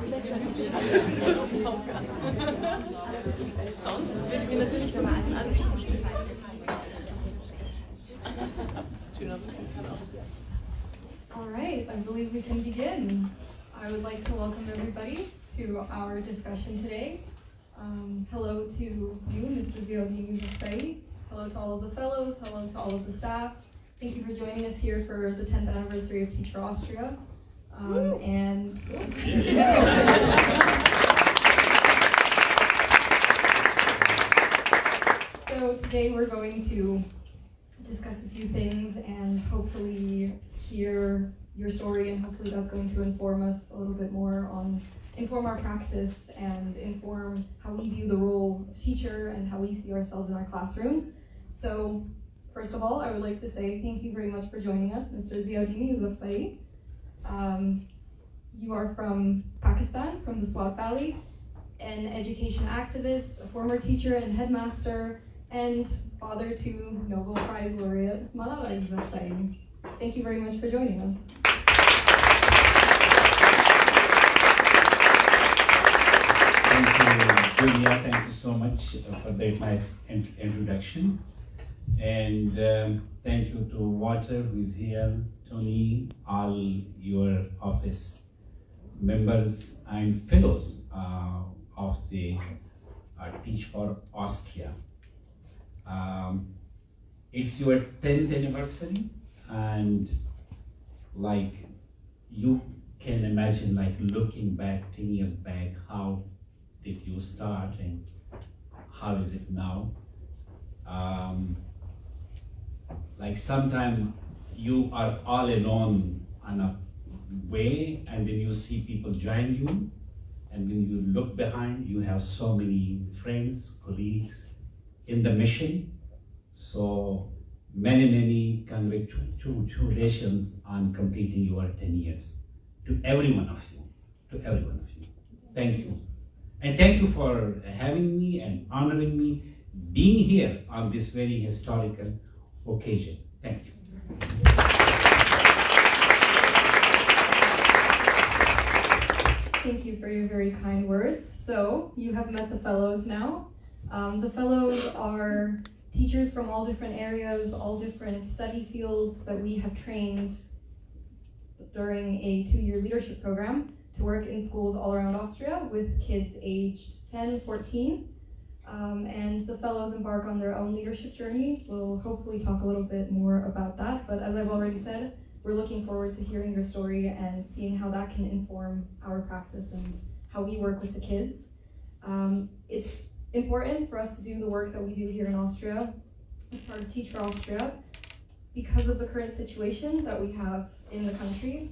Sonst wissen wir natürlich, wenn wir einen anschauen. All right, I believe we can begin. I would like to welcome everybody to our discussion today. Hello to you, Mr. Ziauddin Yyousafzai. Hello to all of the fellows. Hello to all of the staff. Thank you for joining us here for the 10th anniversary of Teacher Austria. And so today we're going to discuss a few things and hopefully hear your story, and hopefully that's going to inform us a little bit more inform our practice and inform how we view the role of teacher and how we see ourselves in our classrooms. So first of all, I would like to say thank you very much for joining us, Mr. Ziauddin Yyousafzai. You are from Pakistan, from the Swat Valley, an education activist, a former teacher and headmaster, and father to Nobel Prize laureate Malala Yousafzai. Thank you very much for joining us. Thank you, Julia. Thank you so much for that nice introduction. And thank you to Walter, who is here, Tony, all your office members and fellows of the Teach for Austria. It's your 10th anniversary, and like you can imagine, like looking back 10 years back, how did you start and how is it now? Like sometimes you are all alone on a way, and then you see people join you, and when you look behind, you have so many friends, colleagues in the mission. So many congratulations on completing your 10 years. To every one of you, thank you. And thank you for having me and honoring me, being here on this very historical occasion. Thank you. Thank you for your very kind words. So you have met the fellows now. The fellows are teachers from all different areas, all different study fields that we have trained during a 2-year leadership program to work in schools all around Austria with kids aged 10, 14. And the fellows embark on their own leadership journey. We'll hopefully talk a little bit more about that, but as I've already said, we're looking forward to hearing your story and seeing how that can inform our practice and how we work with the kids. It's important for us to do the work that we do here in Austria as part of Teach for Austria because of the current situation that we have in the country.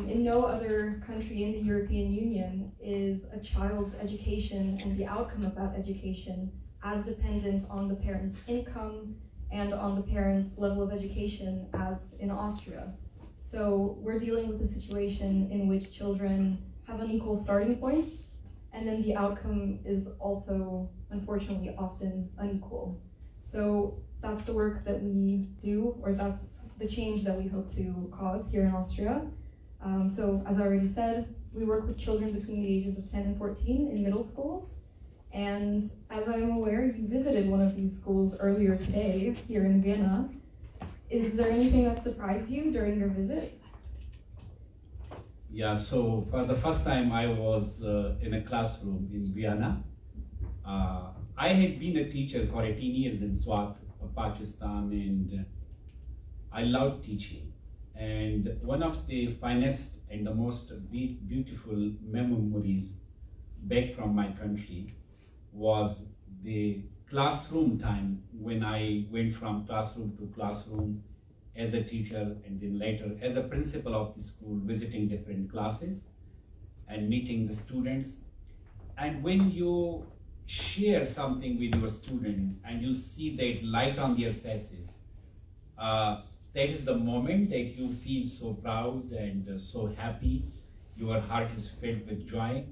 In no other country in the European Union is a child's education and the outcome of that education as dependent on the parent's income and on the parent's level of education as in Austria. So we're dealing with a situation in which children have unequal starting points, and then the outcome is also, unfortunately, often unequal. So that's the work that we do, or that's the change that we hope to cause here in Austria. So as I already said, we work with children between the ages of 10 and 14 in middle schools. And as I'm aware, you visited one of these schools earlier today here in Vienna. Is there anything that surprised you during your visit? Yeah, so for the first time I was in a classroom in Vienna. I had been a teacher for 18 years in Swat, Pakistan, and I loved teaching. And one of the finest and the most beautiful memories back from my country was the classroom time, when I went from classroom to classroom as a teacher and then later as a principal of the school, visiting different classes and meeting the students. And when you share something with your student and you see that light on their faces, that is the moment that you feel so proud and so happy. Your heart is filled with joy.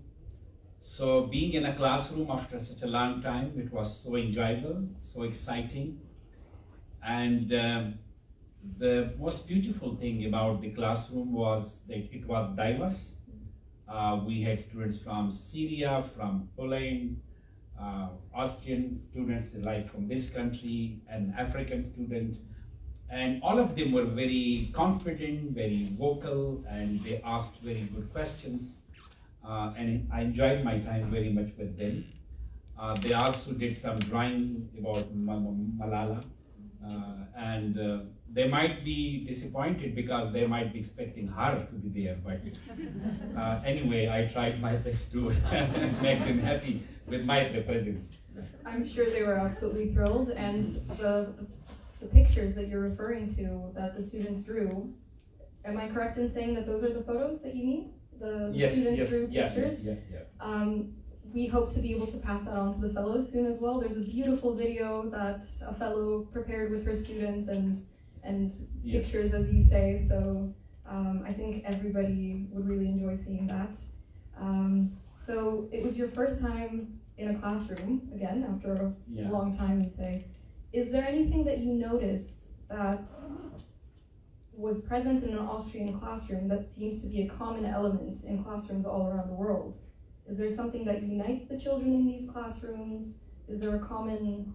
So being in a classroom after such a long time, it was so enjoyable, so exciting. And the most beautiful thing about the classroom was that it was diverse. We had students from Syria, from Poland, Austrian students like from this country, an African student, and all of them were very confident, very vocal, and they asked very good questions. And I enjoyed my time very much with them. They also did some drawing about Malala, and they might be disappointed because they might be expecting her to be there, but anyway, I tried my best to make them happy with my presence. I'm sure they were absolutely thrilled, and the pictures that you're referring to that the students drew, am I correct in saying that those are the photos that you mean? The Yes, students yes, drew pictures? yeah. We hope to be able to pass that on to the fellows soon as well. There's a beautiful video that a fellow prepared with her students and Yes. pictures, as you say, so I think everybody would really enjoy seeing that. So it was your first time in a classroom, again, after a Yeah. long time, you say. Is there anything that you noticed that was present in an Austrian classroom that seems to be a common element in classrooms all around the world? Is there something that unites the children in these classrooms? Is there a common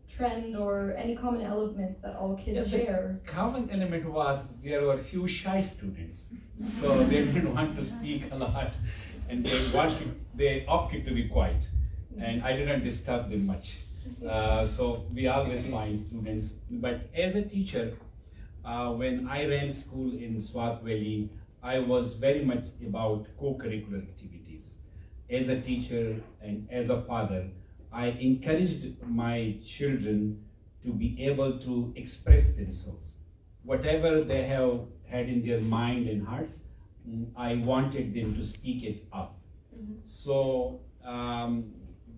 trend or any common elements that all kids share? The common element was there were few shy students, so they didn't want to speak a lot, and they opted to be quiet, and I didn't disturb them much. So we always find students, but as a teacher, when I ran school in Swat Valley, I was very much about co-curricular activities. As a teacher and as a father, I encouraged my children to be able to express themselves. Whatever they have had in their mind and hearts, I wanted them to speak it up. So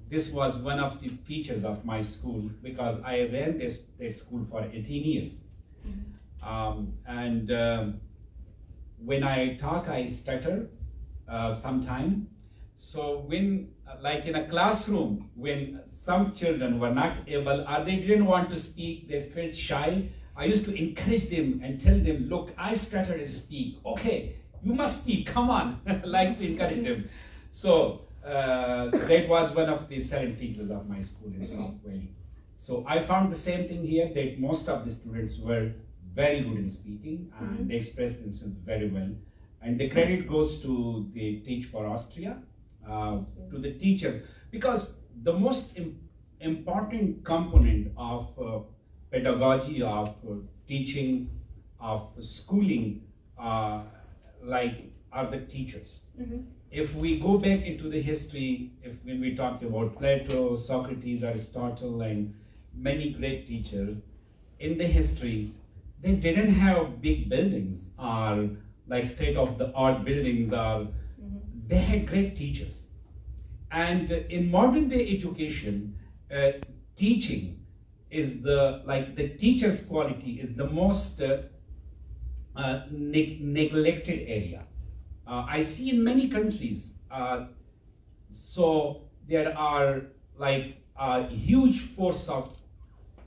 this was one of the features of my school, because I ran that school for 18 years. When I talk, I stutter sometime. So when, like in a classroom, when some children were not able or they didn't want to speak, they felt shy, I used to encourage them and tell them, look, I stutter and speak. Okay, you must speak, come on, like to encourage them. So that was one of the silent features of my school in South Valley. So I found the same thing here, that most of the students were very good in speaking and they expressed themselves very well. And the credit goes to the Teach for Austria, to the teachers, because the most important component of pedagogy, of teaching, of schooling, are the teachers. If we go back into the history, when we talk about Plato, Socrates, Aristotle, and many great teachers, in the history, they didn't have big buildings or like state-of-the-art buildings, or they had great teachers. And in modern day education, teaching is the teacher's quality is the most neglected area. I see in many countries, so there are a huge force of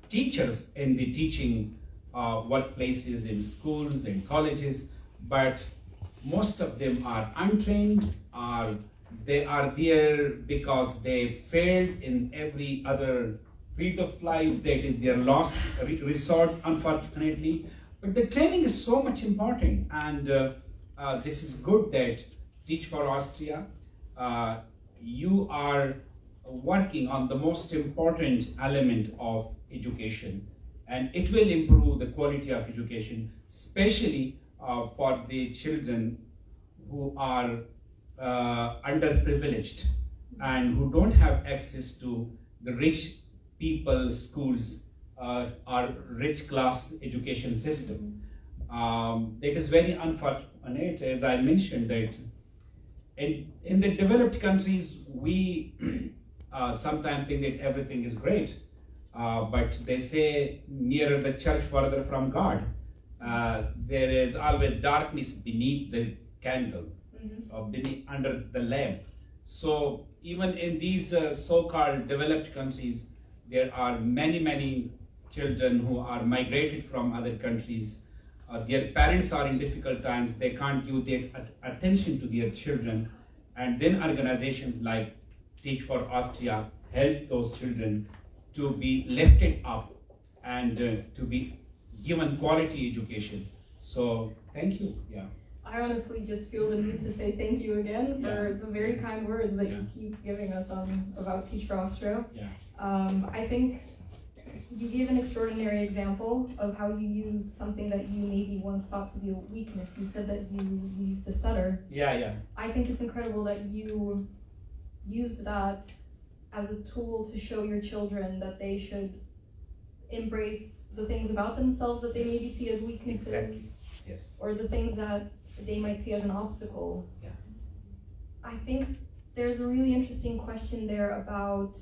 teachers in the teaching workplaces, in schools and colleges, but most of them are untrained, or they are there because they failed in every other field of life. That is their last resort, unfortunately. But the training is so much important, and this is good that Teach for Austria, you are working on the most important element of education, and it will improve the quality of education, especially for the children who are underprivileged and who don't have access to the rich people schools or rich class education system. That is very unfortunate, as I mentioned, that in the developed countries, we sometimes think that everything is great, but they say nearer the church, further from God. There is always darkness beneath the candle, or under the lamp. So even in these so-called developed countries, there are many children who are migrated from other countries. Their parents are in difficult times. They can't give their attention to their children, And then organizations like Teach for Austria help those children to be lifted up and to be given quality education. So thank you. Yeah. I honestly just feel the need to say thank you again for Yeah. the very kind words that Yeah. you keep giving us about Teach for Austria. Yeah. I think you gave an extraordinary example of how you used something that you maybe once thought to be a weakness. You said that you used to stutter. Yeah. I think it's incredible that you used that as a tool to show your children that they should embrace the things about themselves that they maybe see as weaknesses. Exactly. Yes. Or the things that they might see as an obstacle. Yeah. I think there's a really interesting question there about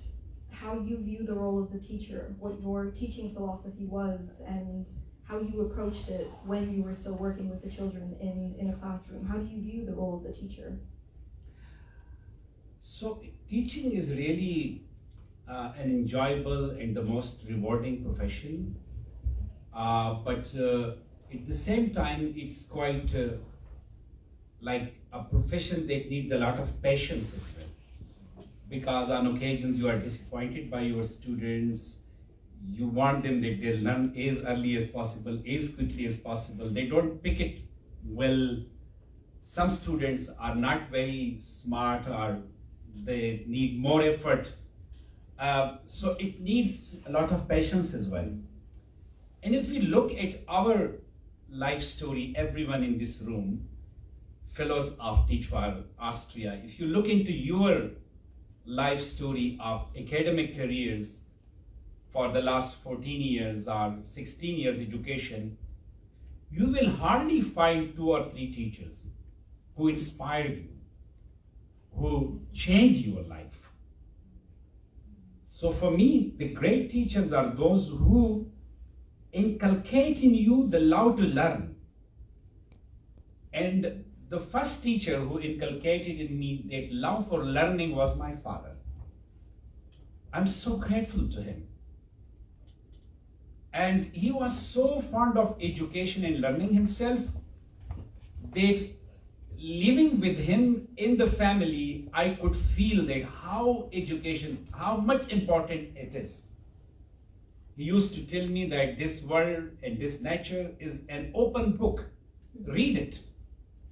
how you view the role of the teacher, what your teaching philosophy was, and how you approached it when you were still working with the children in a classroom. How do you view the role of the teacher? So teaching is really an enjoyable and the most rewarding profession, but at the same time it's quite like a profession that needs a lot of patience as well, because on occasions you are disappointed by your students. You want them that they learn as early as possible, as quickly as possible. They don't pick it well. Some students are not very smart, or they need more effort. So it needs a lot of patience as well. And if we look at our life story, everyone in this room, fellows of Teach for Austria, if you look into your life story of academic careers for the last 14 years or 16 years education, you will hardly find 2 or 3 teachers who inspired you, who changed your life. So for me, the great teachers are those who inculcate in you the love to learn. And the first teacher who inculcated in me that love for learning was my father. I'm so grateful to him. And he was so fond of education and learning himself that living with him in the family, I could feel that how education, how much important it is. He used to tell me that this world and this nature is an open book. Read it.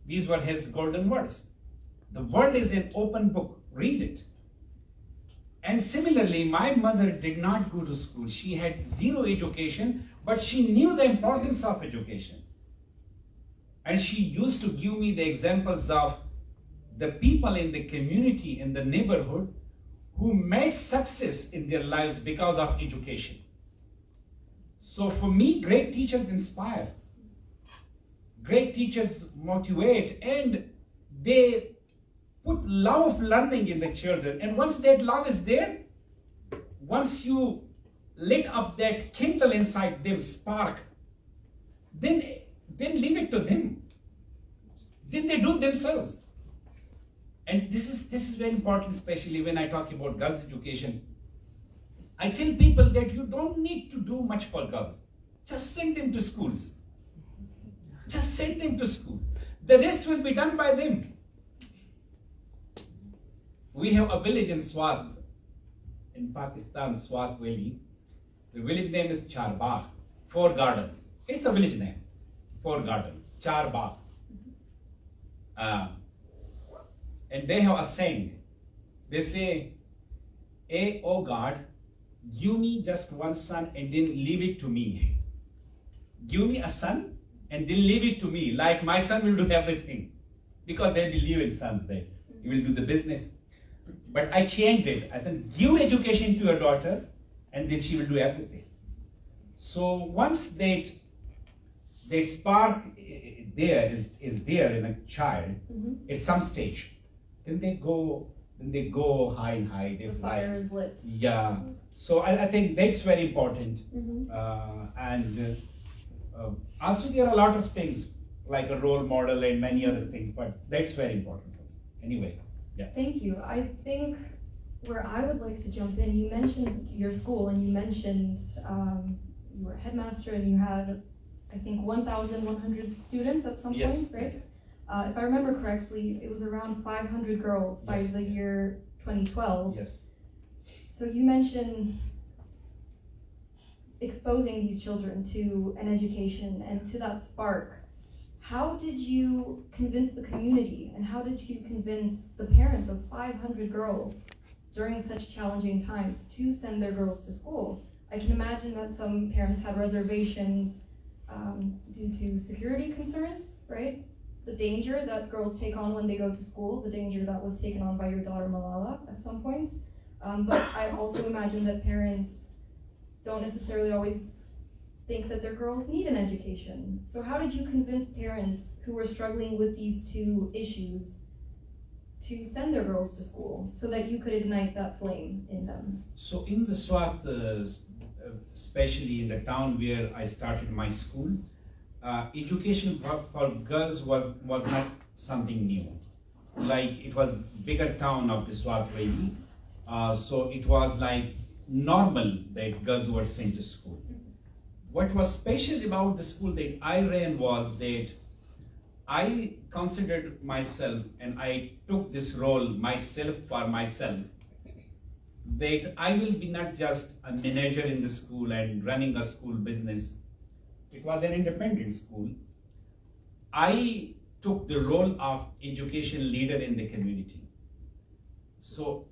These were his golden words. The world is an open book. Read it. And similarly, my mother did not go to school. She had 0 education, but she knew the importance of education. And she used to give me the examples of the people in the community, in the neighborhood, who made success in their lives because of education. So for me, great teachers inspire. Great teachers motivate, and they put love of learning in the children. And once that love is there, once you lit up that kindle inside them, spark, then leave it to them. Then they do it themselves. And this is very important, especially when I talk about girls' education. I tell people that you don't need to do much for girls. Just send them to schools. Just send them to schools. The rest will be done by them. We have a village in Swat, in Pakistan, Swat Valley. The village name is Charbagh, 4 gardens. It's a village name, 4 gardens, Charbagh. And they have a saying. They say, oh God, give me just one son and then leave it to me. Give me a son and then leave it to me, like my son will do everything. Because they believe in sons, he will do the business. But I changed it. I said, give education to your daughter and then she will do everything. So once that spark there is there in a child at some stage, then they go high and high. They The fly. fire is lit. Yeah. So I think that's very important. Also there are a lot of things like a role model and many other things, but that's very important for me. Anyway, yeah. Thank you. I think where I would like to jump in, you mentioned your school and you mentioned you were a headmaster and you had, I think, 1,100 students at some Yes. point, right? If I remember correctly, it was around 500 girls by the year 2012. Yes. So you mentioned exposing these children to an education and to that spark. How did you convince the community, and how did you convince the parents of 500 girls during such challenging times to send their girls to school? I can imagine that some parents had reservations due to security concerns, right? The danger that girls take on when they go to school, the danger that was taken on by your daughter Malala at some point. But I also imagine that parents don't necessarily always think that their girls need an education. So how did you convince parents who were struggling with these two issues to send their girls to school so that you could ignite that flame in them? So in the Swat, especially in the town where I started my school, education for girls was not something new. Like, it was bigger town of the Swat Valley, so it was like normal that girls were sent to school. What was special about the school that I ran was that I considered myself, and I took this role myself for myself, that I will be not just a manager in the school and running a school business. It was an independent school. I took the role of education leader in the community. So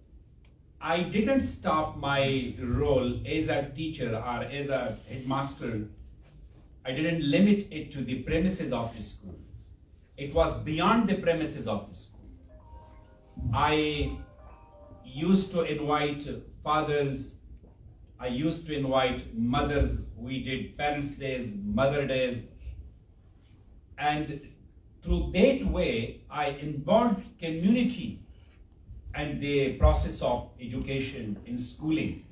I didn't stop my role as a teacher or as a headmaster. I didn't limit it to the premises of the school. It was beyond the premises of the school. I used to invite fathers, I used to invite mothers. We did Parents' Days, Mother Days, and through that way, I involved community and the process of education in schooling.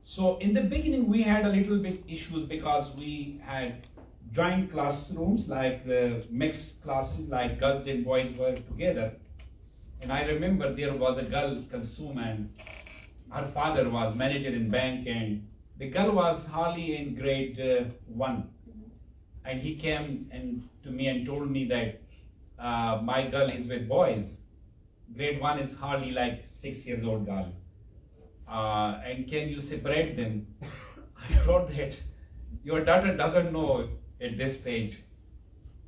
So in the beginning, we had a little bit issues because we had joint classrooms, like mixed classes, like girls and boys were together. And I remember there was a girl, Kalsoom, and her father was manager in bank, and the girl was hardly in grade 1. And he came to me and told me that my girl is with boys. Grade 1 is hardly like 6 years old girl. And can you separate them? I wrote that your daughter doesn't know at this stage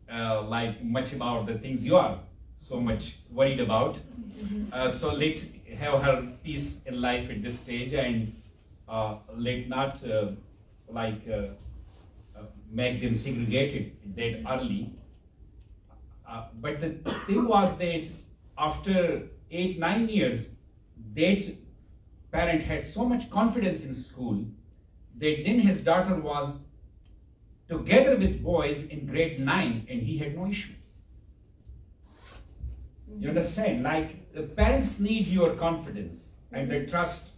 like much about the things you are so much worried about. So let have her peace in life at this stage, and let not make them segregated that early. But the thing was that after 8-9 years, that parent had so much confidence in school that then his daughter was together with boys in grade 9 and he had no issue. You understand? Like, the parents need your confidence and their trust.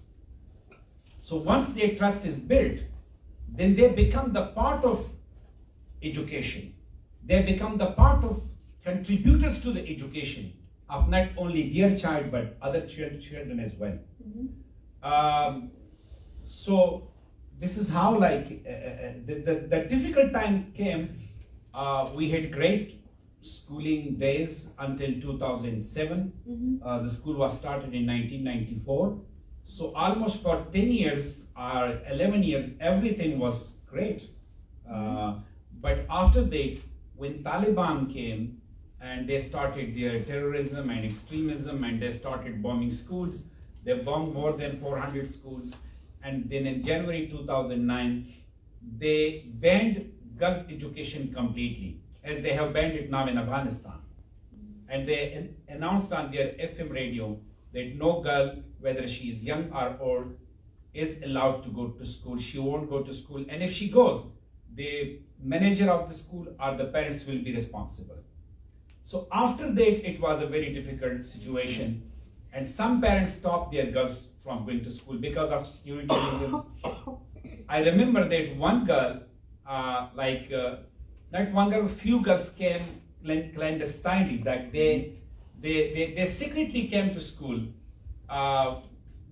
So once their trust is built, then they become the part of education. They become the part of contributors to the education of not only their child but other children as well. So this is how, like, the difficult time came. We had great schooling days until 2007. The school was started in 1994. So almost for 10 years or 11 years, everything was great. But after that, when Taliban came and they started their terrorism and extremism, and they started bombing schools, they bombed more than 400 schools. And then in January 2009, they banned girls' education completely, as they have banned it now in Afghanistan. And they announced on their FM radio that no girl, whether she is young or old, is allowed to go to school. She won't go to school. And if she goes, the manager of the school or the parents will be responsible. So after that, it was a very difficult situation. And some parents stopped their girls from going to school because of security reasons. I remember that one girl, not one girl, few girls came clandestinely. Like they secretly came to school,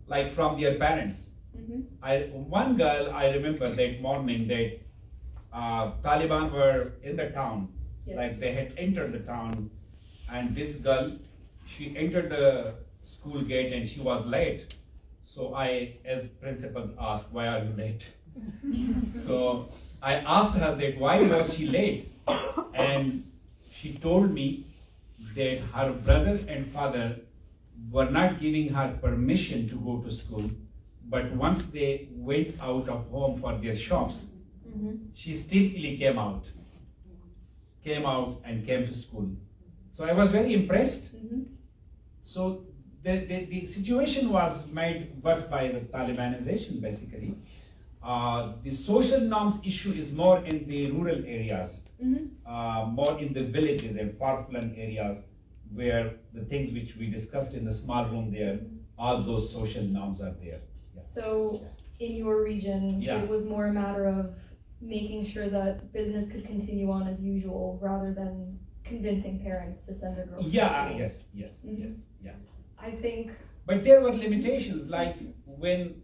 like from their parents. One girl, I remember that morning that Taliban were in the town. Yes. Like they had entered the town, and this girl, she entered the school gate and she was late. So I, as principal, asked, why are you late? So I asked her that why was she late? And she told me that her brother and father were not giving her permission to go to school, but once they went out of home for their shops, she stealthily came out and came to school. So I was very impressed. So the situation was made worse by the Talibanization, basically. The social norms issue is more in the rural areas, more in the villages and far-flung areas, where the things which we discussed in the small room there, all those social norms are there. Yeah. So in your region, Yeah. it was more a matter of making sure that business could continue on as usual rather than convincing parents to send their girls to Yeah, school. yes, yeah. I think, But there were limitations, like when,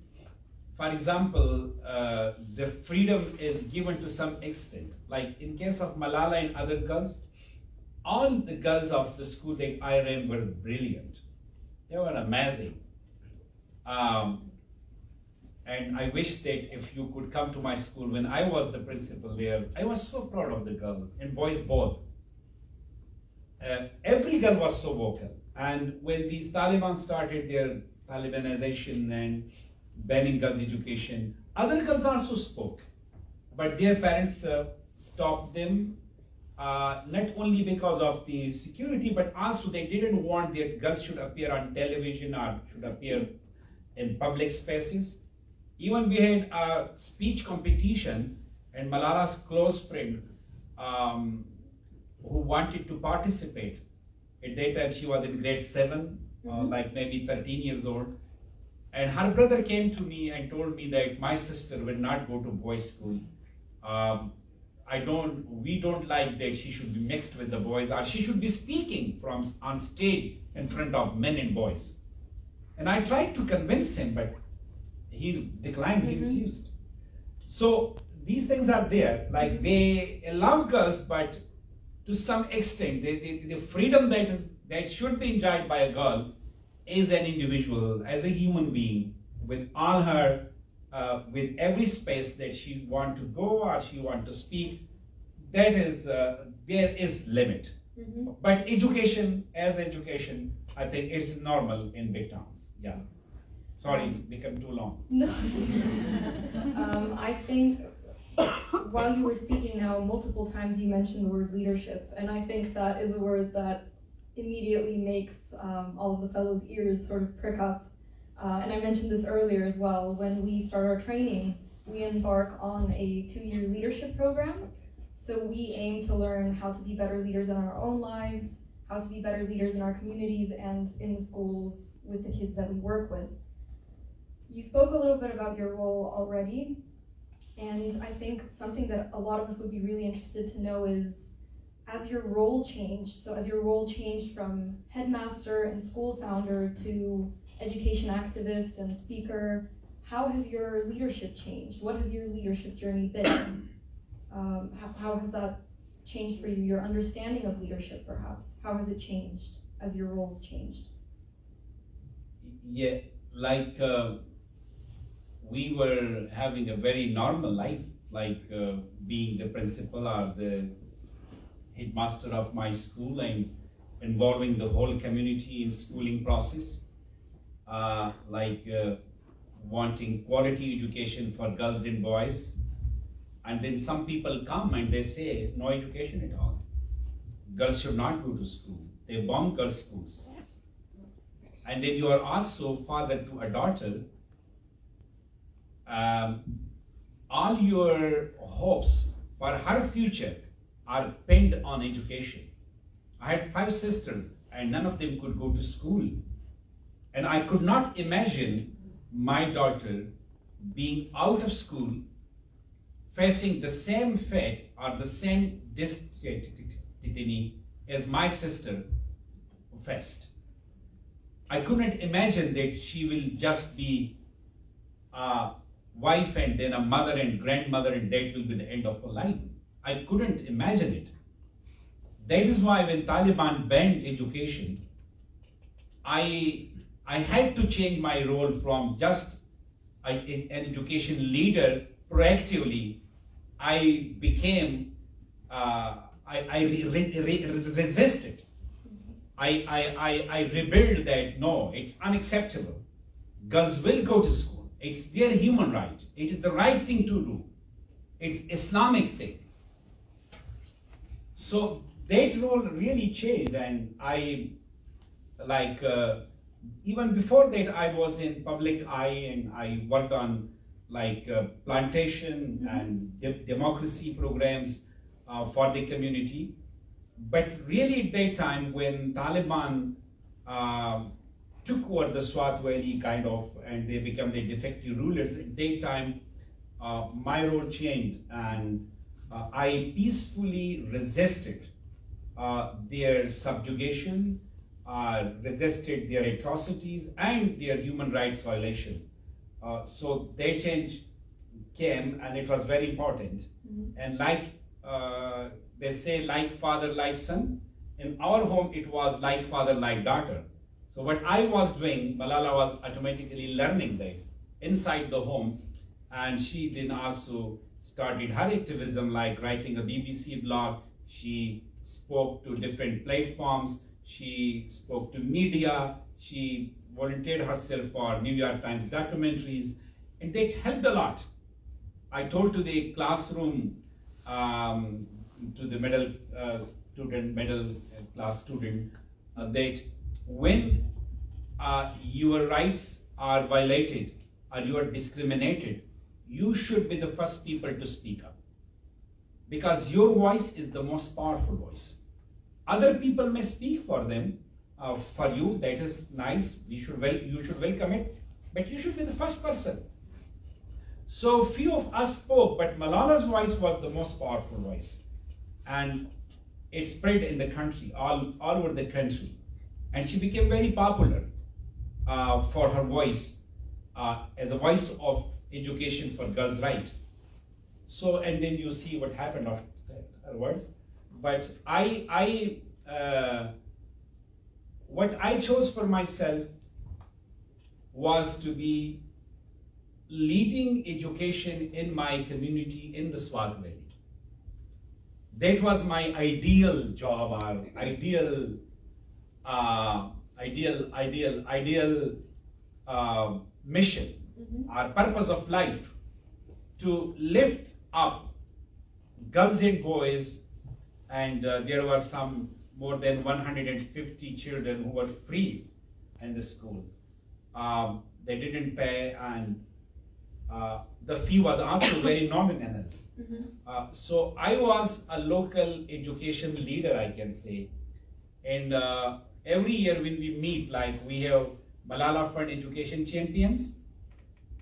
for example, the freedom is given to some extent. Like in case of Malala and other girls, all the girls of the school that I ran were brilliant. They were amazing. And I wish that if you could come to my school when I was the principal there, I was so proud of the girls, and boys both. Every girl was so vocal. And when these Taliban started their Talibanization and banning girls' education, other girls also spoke. But their parents stopped them, not only because of the security, but also they didn't want that girls should appear on television or should appear in public spaces. Even we had a speech competition, and Malala's close friend who wanted to participate. At that time, she was in grade 7, like maybe 13 years old. And her brother came to me and told me that my sister will not go to boys' school. We don't like that she should be mixed with the boys, or she should be speaking on stage in front of men and boys. And I tried to convince him, but he declined, he refused. So these things are there, like they allow girls, but to some extent, the freedom that should be enjoyed by a girl as an individual, as a human being, with all her, with every space that she want to go or she want to speak, that is, there is limit. But education, I think it's normal in big towns. Yeah. Sorry, it's become too long. no. I think while you were speaking now, multiple times you mentioned the word leadership, and I think that is a word that immediately makes all of the fellows' ears sort of prick up. And I mentioned this earlier as well. When we start our training, we embark on a 2-year leadership program. So we aim to learn how to be better leaders in our own lives, how to be better leaders in our communities and in the schools with the kids that we work with. You spoke a little bit about your role already, and I think something that a lot of us would be really interested to know is, as your role changed, so as your role changed from headmaster and school founder to education activist and speaker, how has your leadership changed? What has your leadership journey been? How has that changed for you? Your understanding of leadership, perhaps? How has it changed as your roles changed? Yeah, like we were having a very normal life, like being the principal or the headmaster of my school and involving the whole community in schooling process, wanting quality education for girls and boys. And then some people come and they say, no education at all. Girls should not go to school. They bomb girls' schools. And then you are also father to a daughter. All your hopes for her future are pinned on education. I had 5 sisters and none of them could go to school. And I could not imagine my daughter being out of school, facing the same fate or the same destiny as my sister faced. I couldn't imagine that she will just be a wife and then a mother and grandmother and that will be the end of her life. I couldn't imagine it. That is why when Taliban banned education, I had to change my role from just an education leader proactively. I became, resisted. I rebuilt that, no, it's unacceptable. Girls will go to school. It's their human right. It is the right thing to do. It's Islamic thing. So that role really changed, and I, even before that, I was in public eye, and I worked on plantation and democracy programs for the community. But really at that time, when Taliban took over the Swat Valley and they become the de facto rulers, at that time my role changed, and I peacefully resisted their subjugation, resisted their atrocities and their human rights violation. So that change came, and it was very important. And they say, like father, like son. In our home, it was like father, like daughter. So what I was doing, Malala was automatically learning that inside the home, and she then also started her activism, like writing a BBC blog. She spoke to different platforms. She spoke to media. She volunteered herself for New York Times documentaries, and that helped a lot. I told to the classroom, to the middle class student, that when your rights are violated or you are discriminated, you should be the first people to speak up, because your voice is the most powerful voice. Other people may speak for them, for you, that is nice, you should welcome it, but you should be the first person. So few of us spoke, but Malala's voice was the most powerful voice, and it spread in the country, all over the country, and she became very popular for her voice as a voice of education for girls' right. So, and then you see what happened afterwards. But what I chose for myself was to be leading education in my community in the Swat Valley. That was my ideal job, or ideal mission, our purpose of life, to lift up girls and boys, and there were some more than 150 children who were free in the school. They didn't pay, and the fee was also very nominal. So I was a local education leader, I can say, and every year when we meet, like we have Malala Fund Education Champions,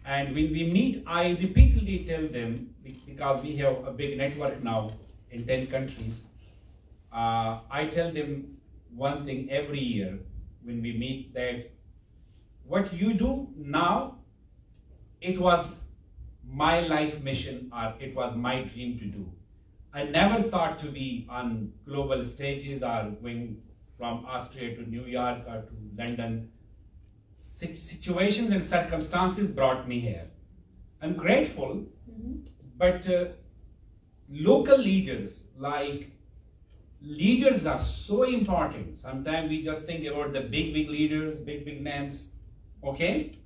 and when we meet, I repeatedly tell them, because we have a big network now in 10 countries, I tell them one thing every year when we meet, that what you do now, it was my life mission, or it was my dream to do. I never thought to be on global stages or going from Austria to New York or to London. Situations and circumstances brought me here. I'm grateful, but local leaders, leaders are so important. Sometimes we just think about the big leaders, big names. Okay?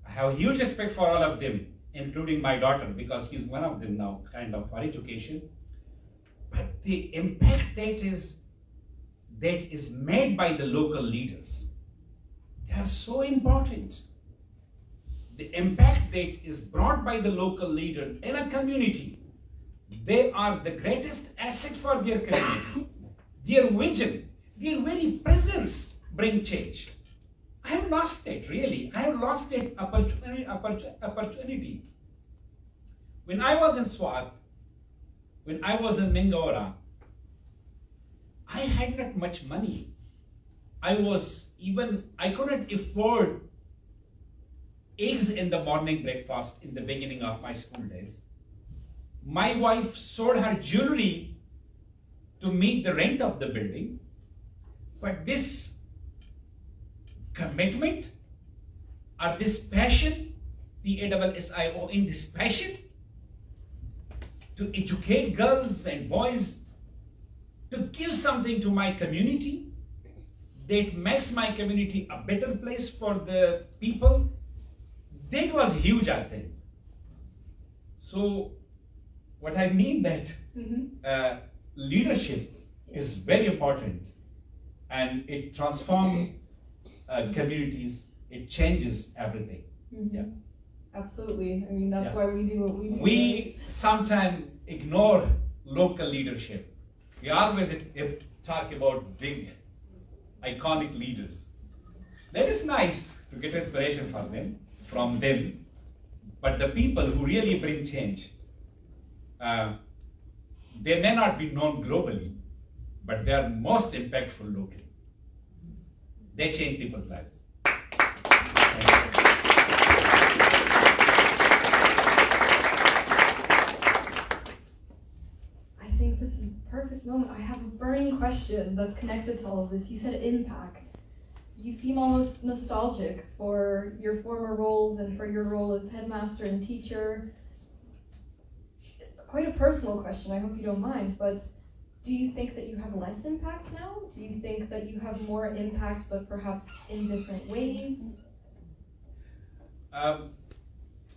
I have huge respect for all of them, including my daughter, because she's one of them now, for education. But the impact that is made by the local leaders, they are so important. The impact that is brought by the local leaders in a community, they are the greatest asset for their community. Their vision, their very presence bring change. I have lost that, really. I have lost that opportunity. When I was in Swat, when I was in Mingora, I had not much money. I couldn't afford eggs in the morning breakfast in the beginning of my school days. My wife sold her jewelry to meet the rent of the building. But this commitment or this passion, P-A-S-S-I-O-N, this passion to educate girls and boys, to give something to my community that makes my community a better place for the people, that was huge, I think. So what I mean that leadership is very important, and it transforms communities, it changes everything. Yeah. Absolutely. I mean, that's why we do what we do. We sometimes ignore local leadership. We always talk about big, iconic leaders. That is nice to get inspiration from them. But the people who really bring change, they may not be known globally, but they are most impactful locally. They change people's lives. I think this is the perfect moment. I have a burning question that's connected to all of this. You said impact. You seem almost nostalgic for your former roles and for your role as headmaster and teacher. Quite a personal question, I hope you don't mind, but do you think that you have less impact now? Do you think that you have more impact, but perhaps in different ways?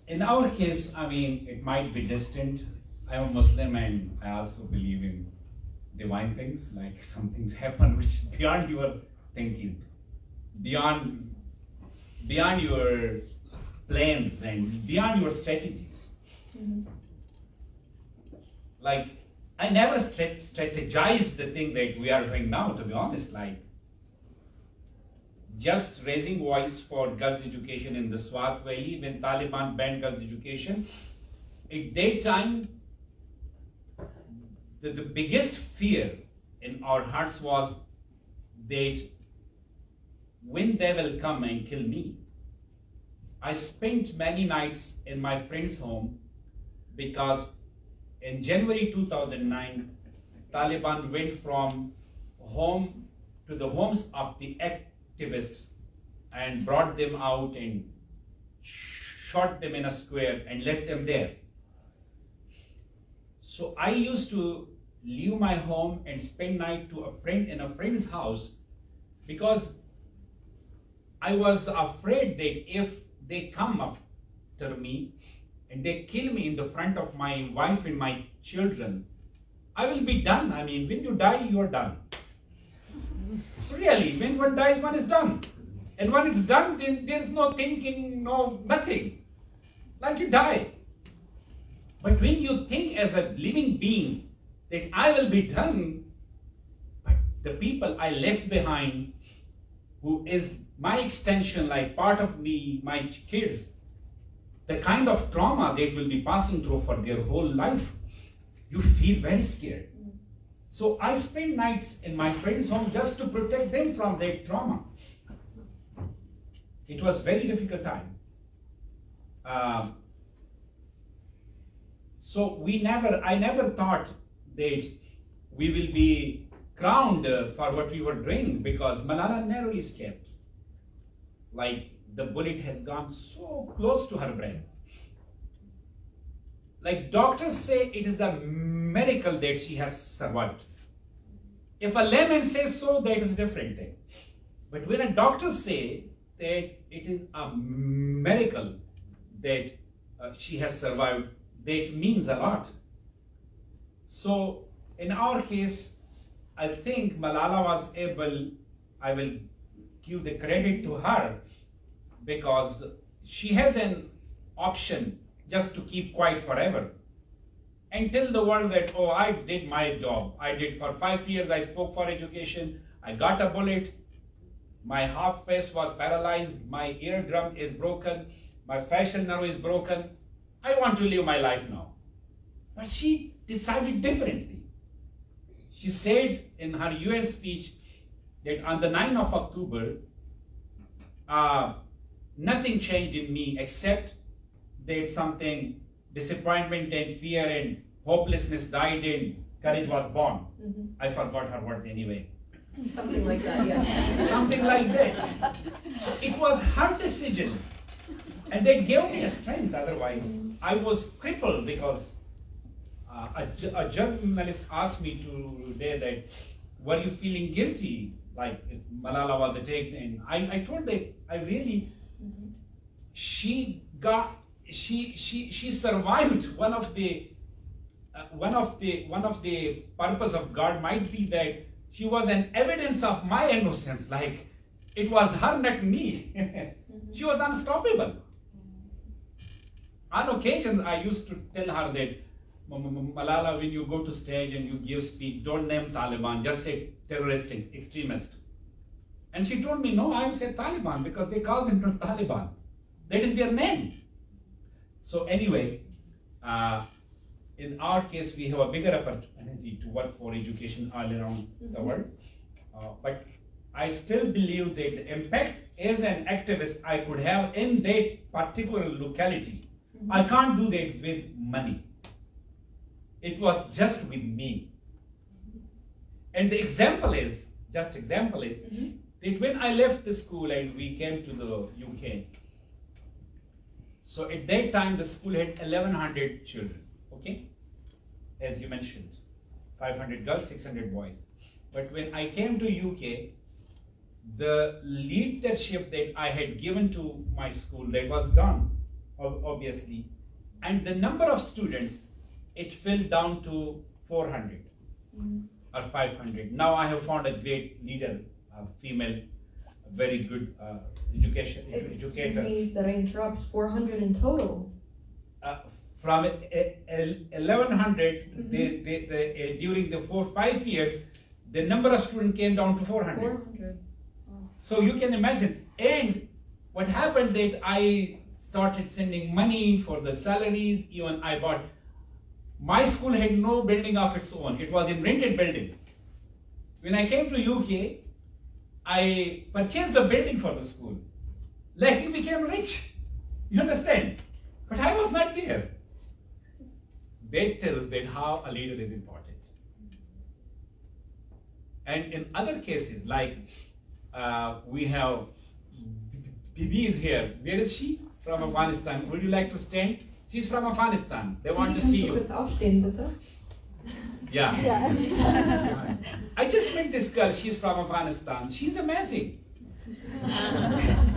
In our case, I mean, it might be distant. I'm a Muslim and I also believe in divine things, like some things happen which is beyond your thinking, beyond your plans and beyond your strategies. Mm-hmm. Like, I never strategized the thing that we are doing now, to be honest. Like, just raising voice for girls' education in the Swat Valley when Taliban banned girls' education. At that time, the biggest fear in our hearts was that when they will come and kill me. I spent many nights in my friend's home because in January 2009, Taliban went from home to the homes of the activists and brought them out and shot them in a square and left them there. So I used to leave my home and spend night to a friend in a friend's house because I was afraid that if they come after me and they kill me in the front of my wife and my children, I will be done. I mean, when you die, you are done. So really, when one dies, one is done. And when it's done, then there's no thinking, no nothing. Like you die. But when you think as a living being that I will be done, but the people I left behind, who is my extension, like part of me, my kids, the kind of trauma they will be passing through for their whole life, you feel very scared. So I spend nights in my friend's home just to protect them from that trauma. It was very difficult time. So I never thought that we will be crowned for what we were doing, because Malala narrowly escaped. Like, the bullet has gone so close to her brain. Like, doctors say it is a miracle that she has survived. If a layman says so, that is a different thing. But when a doctor say that it is a miracle that she has survived, that means a lot. So in our case, I think Malala was able, I will give the credit to her, because she has an option just to keep quiet forever and tell the world that, oh, I did my job. I did for 5 years, I spoke for education, I got a bullet, my half face was paralyzed, my eardrum is broken, my facial nerve is broken, I want to live my life now. But she decided differently. She said in her UN speech that on the 9th of October, nothing changed in me except that something, disappointment and fear and hopelessness died and Courage was born. I forgot her words anyway. Something like that, yes. Something like that. It was her decision. And that gave me a strength. Otherwise, I was crippled because a journalist asked me today that, were you feeling guilty? Like if Malala was attacked, and I told that I really, she survived. One of the purpose of God might be that she was an evidence of my innocence. Like it was her, not me. She was unstoppable. On occasions, I used to tell her that, Malala, when you go to stage and you give speech, don't name Taliban, just say terrorist extremist. And she told me, no, I will say Taliban because they call themselves Taliban. That is their name. So anyway, in our case, we have a bigger opportunity to work for education all around the world. But I still believe that the impact as an activist I could have in that particular locality, I can't do that with money. It was just with me. And the example is, that when I left the school and we came to the UK, so at that time the school had 1,100 children, okay? As you mentioned, 500 girls, 600 boys. But when I came to UK, the leadership that I had given to my school, that was gone, obviously. And the number of students, it fell down to 400 or 500. Now I have found a great leader, a female, very good educator. Excuse me that I interrupt, 400 in total. From 1,100, during the 4-5 years, the number of students came down to 400. 400. Oh. So you can imagine. And what happened that I started sending money for the salaries. Even I bought. My school had no building of its own. It was in rented building. When I came to UK, I purchased a building for the school. Like we became rich. You understand? But I was not there. That tells that how a leader is important. And in other cases, like we have Bibi is here. Where is she? From Afghanistan. Would you like to stand? She's from Afghanistan. They want to see you. Aufstehen, bitte. Yeah. I just met this girl. She's from Afghanistan. She's amazing.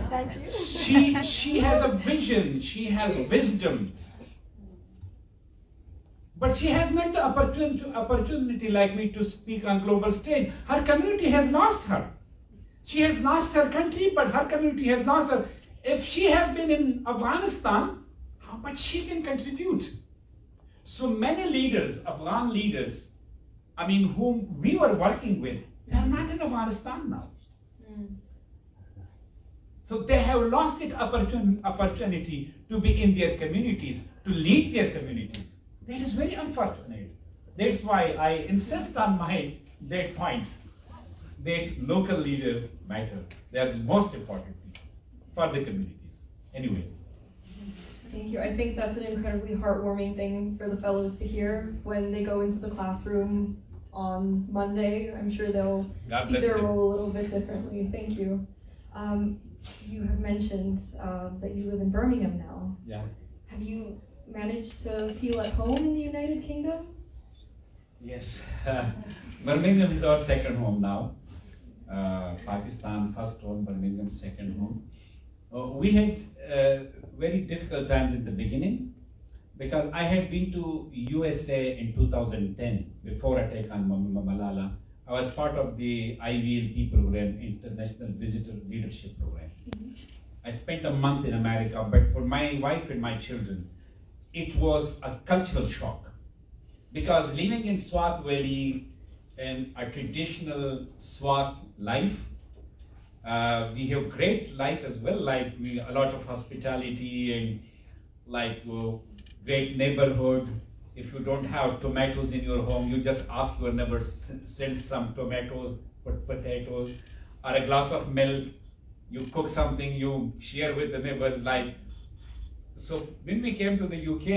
Thank you. She has a vision. She has wisdom. But she has not the opportunity like me to speak on global stage. Her community has lost her. She has lost her country, but her community has lost her. If she has been in Afghanistan, how much she can contribute? So many leaders, Afghan leaders, I mean, whom we were working with, they are not in Afghanistan now. So they have lost the opportunity to be in their communities, to lead their communities. That is very unfortunate. That's why I insist on that point, that local leaders matter. They are the most important for the communities. Anyway. Thank you. I think that's an incredibly heartwarming thing for the fellows to hear when they go into the classroom on Monday. I'm sure they'll see their role a little bit differently. Thank you. You have mentioned that you live in Birmingham now. Yeah. Have you managed to feel at home in the United Kingdom? Yes. Birmingham is our second home now. Pakistan first home, Birmingham second home. We had very difficult times in the beginning because I had been to USA in 2010 before attack on Malala. I was part of the IVLP program, International Visitor Leadership Program. I spent a month in America, but for my wife and my children, it was a cultural shock because living in Swat Valley and a traditional Swat life, we have great life as well, like a lot of hospitality and like great neighborhood. If you don't have tomatoes in your home, you just ask your neighbor, send some tomatoes, potatoes, or a glass of milk. You cook something, you share with the neighbors. Like, so when we came to the UK,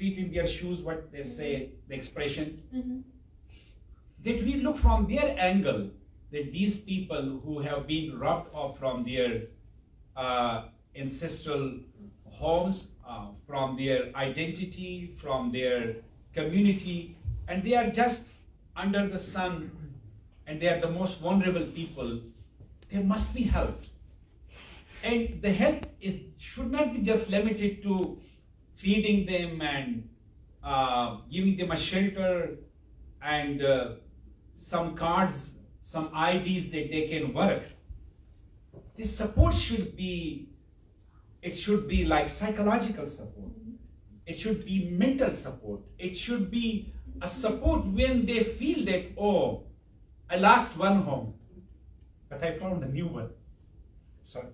feet in their shoes, what they say, the expression, Mm-hmm. that we look from their angle, that these people who have been robbed off from their ancestral homes, from their identity, from their community, and they are just under the sun, and they are the most vulnerable people, there must be help. And the help should not be just limited to feeding them and giving them a shelter and some cards, some IDs that they can work. This support should be like psychological support. It should be mental support. It should be a support when they feel that, oh, I lost one home, but I found a new one. Sorry.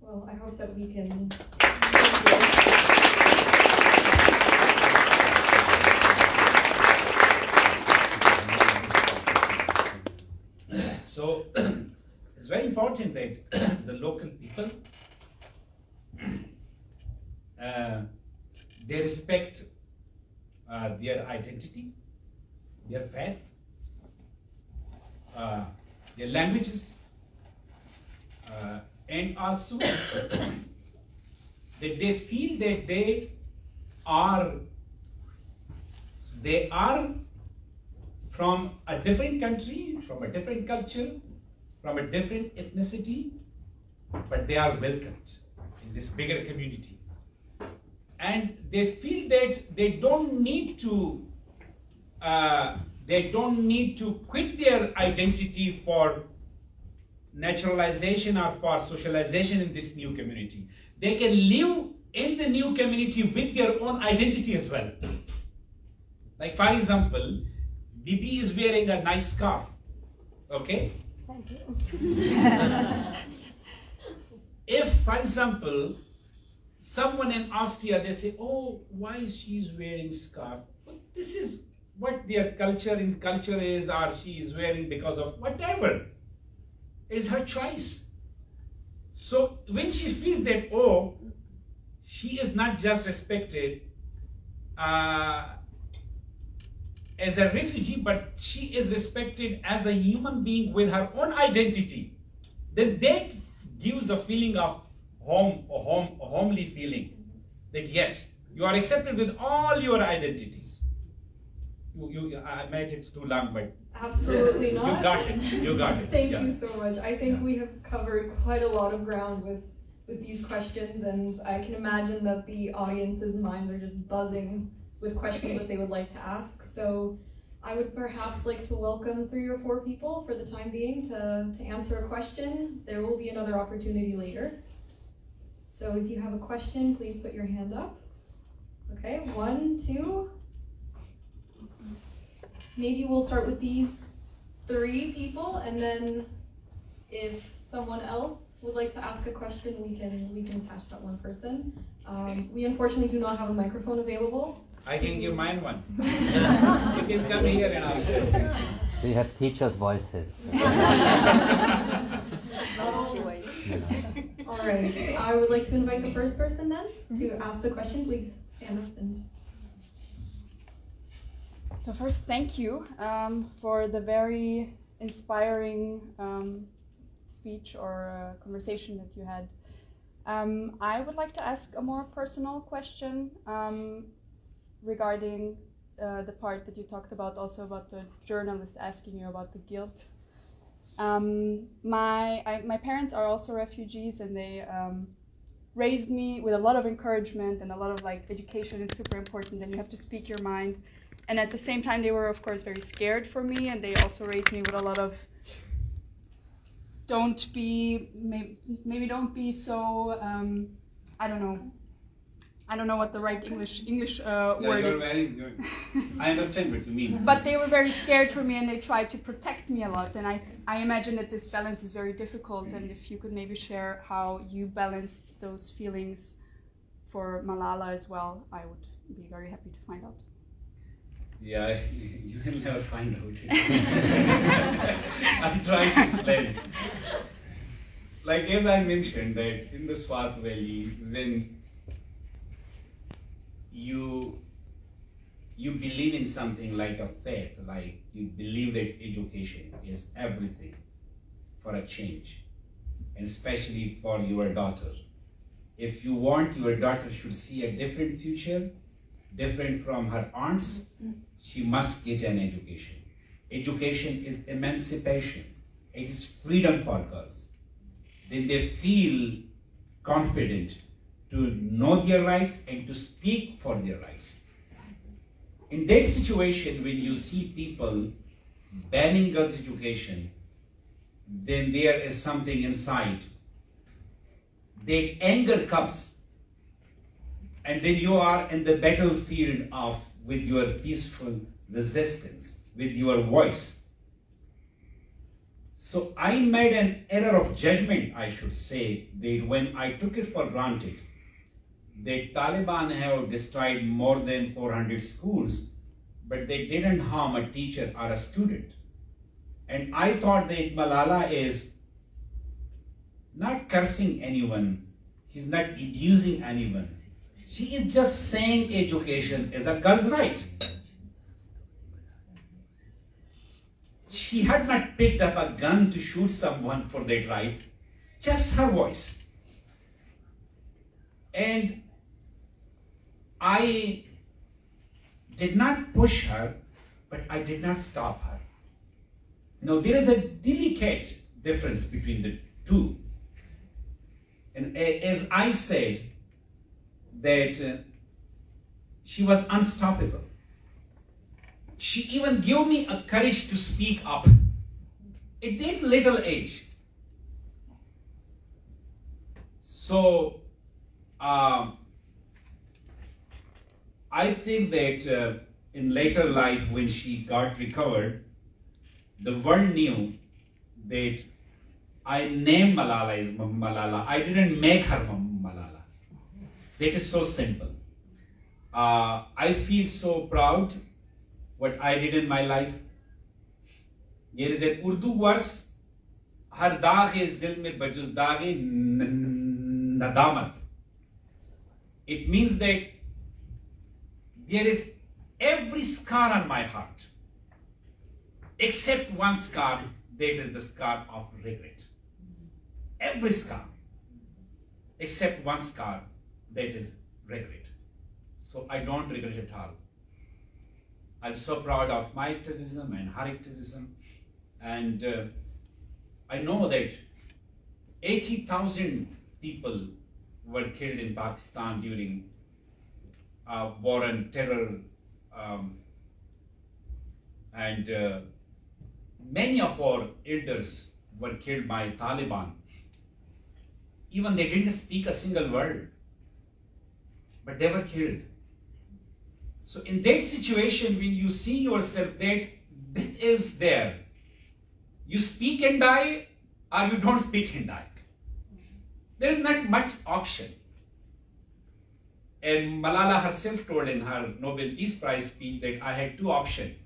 Well, I hope that we can. So it's very important that the local people they respect their identity, their faith, their languages, and also that they feel that they are from a different country, from a different culture, from a different ethnicity, but they are welcomed in this bigger community. And they feel that they don't need to quit their identity for naturalization or for socialization in this new community. They can live in the new community with their own identity as well. Like, for example, Bibi is wearing a nice scarf, okay? Thank you. If, for example, someone in Austria, they say, oh, why she's wearing scarf? But this is what their culture is, or she is wearing because of whatever. It is her choice. So when she feels that, oh, she is not just respected as a refugee, but she is respected as a human being with her own identity, then that gives a feeling of home, a homely feeling. That yes, you are accepted with all your identities. I made it too long, but Absolutely not. You got it. Thank you so much. I think we have covered quite a lot of ground with these questions, and I can imagine that the audience's minds are just buzzing with questions that they would like to ask. So I would perhaps like to welcome 3 or 4 people for the time being to answer a question. There will be another opportunity later. So if you have a question, please put your hand up. Okay, 1, 2. Maybe we'll start with these 3 people, and then if someone else would like to ask a question, we can attach that one person. We unfortunately do not have a microphone available. I can give mine one. You can come here and ask. We have teachers' voices. Not always. All right, I would like to invite the first person then to ask the question. Please stand up and. So first, thank you for the very inspiring speech or conversation that you had. I would like to ask a more personal question regarding the part that you talked about, also about the journalist asking you about the guilt. My parents are also refugees, and they raised me with a lot of encouragement and a lot of education is super important, and you have to speak your mind. And at the same time, they were, of course, very scared for me, and they also raised me with a lot of maybe don't be so, I don't know what the right English word is. Very good. I understand what you mean. But they were very scared for me, and they tried to protect me a lot. And I imagine that this balance is very difficult, and if you could maybe share how you balanced those feelings for Malala as well, I would be very happy to find out. Yeah, you will never find out. I'm trying to explain. Like as I mentioned that in the Swat Valley, when you believe in something like a faith, like you believe that education is everything for a change, and especially for your daughter. If you want your daughter should see a different future, different from her aunts, she must get an education. Education is emancipation. It is freedom for girls. Then they feel confident to know their rights and to speak for their rights. In that situation, when you see people banning girls' education, then there is something inside. That anger comes, and then you are in the battlefield with your peaceful resistance, with your voice. So I made an error of judgment, I should say, that when I took it for granted that Taliban have destroyed more than 400 schools, but they didn't harm a teacher or a student. And I thought that Malala is not cursing anyone, she's not abusing anyone. She is just saying education is a girl's right. She had not picked up a gun to shoot someone for that right, just her voice. And I did not push her, but I did not stop her. Now there is a delicate difference between the two. And as I said, that she was unstoppable. She even gave me a courage to speak up at that little age. So I think that in later life, when she got recovered, the world knew that I named Malala as Malala. I didn't make her Malala. That is so simple. I feel so proud what I did in my life. There is an Urdu verse, Har daag is dil mein bajus daag-e nadamat. It means that there is every scar on my heart, except one scar, that is the scar of regret. Every scar, except one scar, that is regret. So I don't regret at all. I'm so proud of my activism and her activism. And I know that 80,000 people were killed in Pakistan during war and terror. And many of our elders were killed by Taliban. Even they didn't speak a single word, but they were killed. So in that situation, when you see yourself that death is there, you speak and die, or you don't speak and die. There is not much option. And Malala herself told in her Nobel Peace Prize speech that I had two options: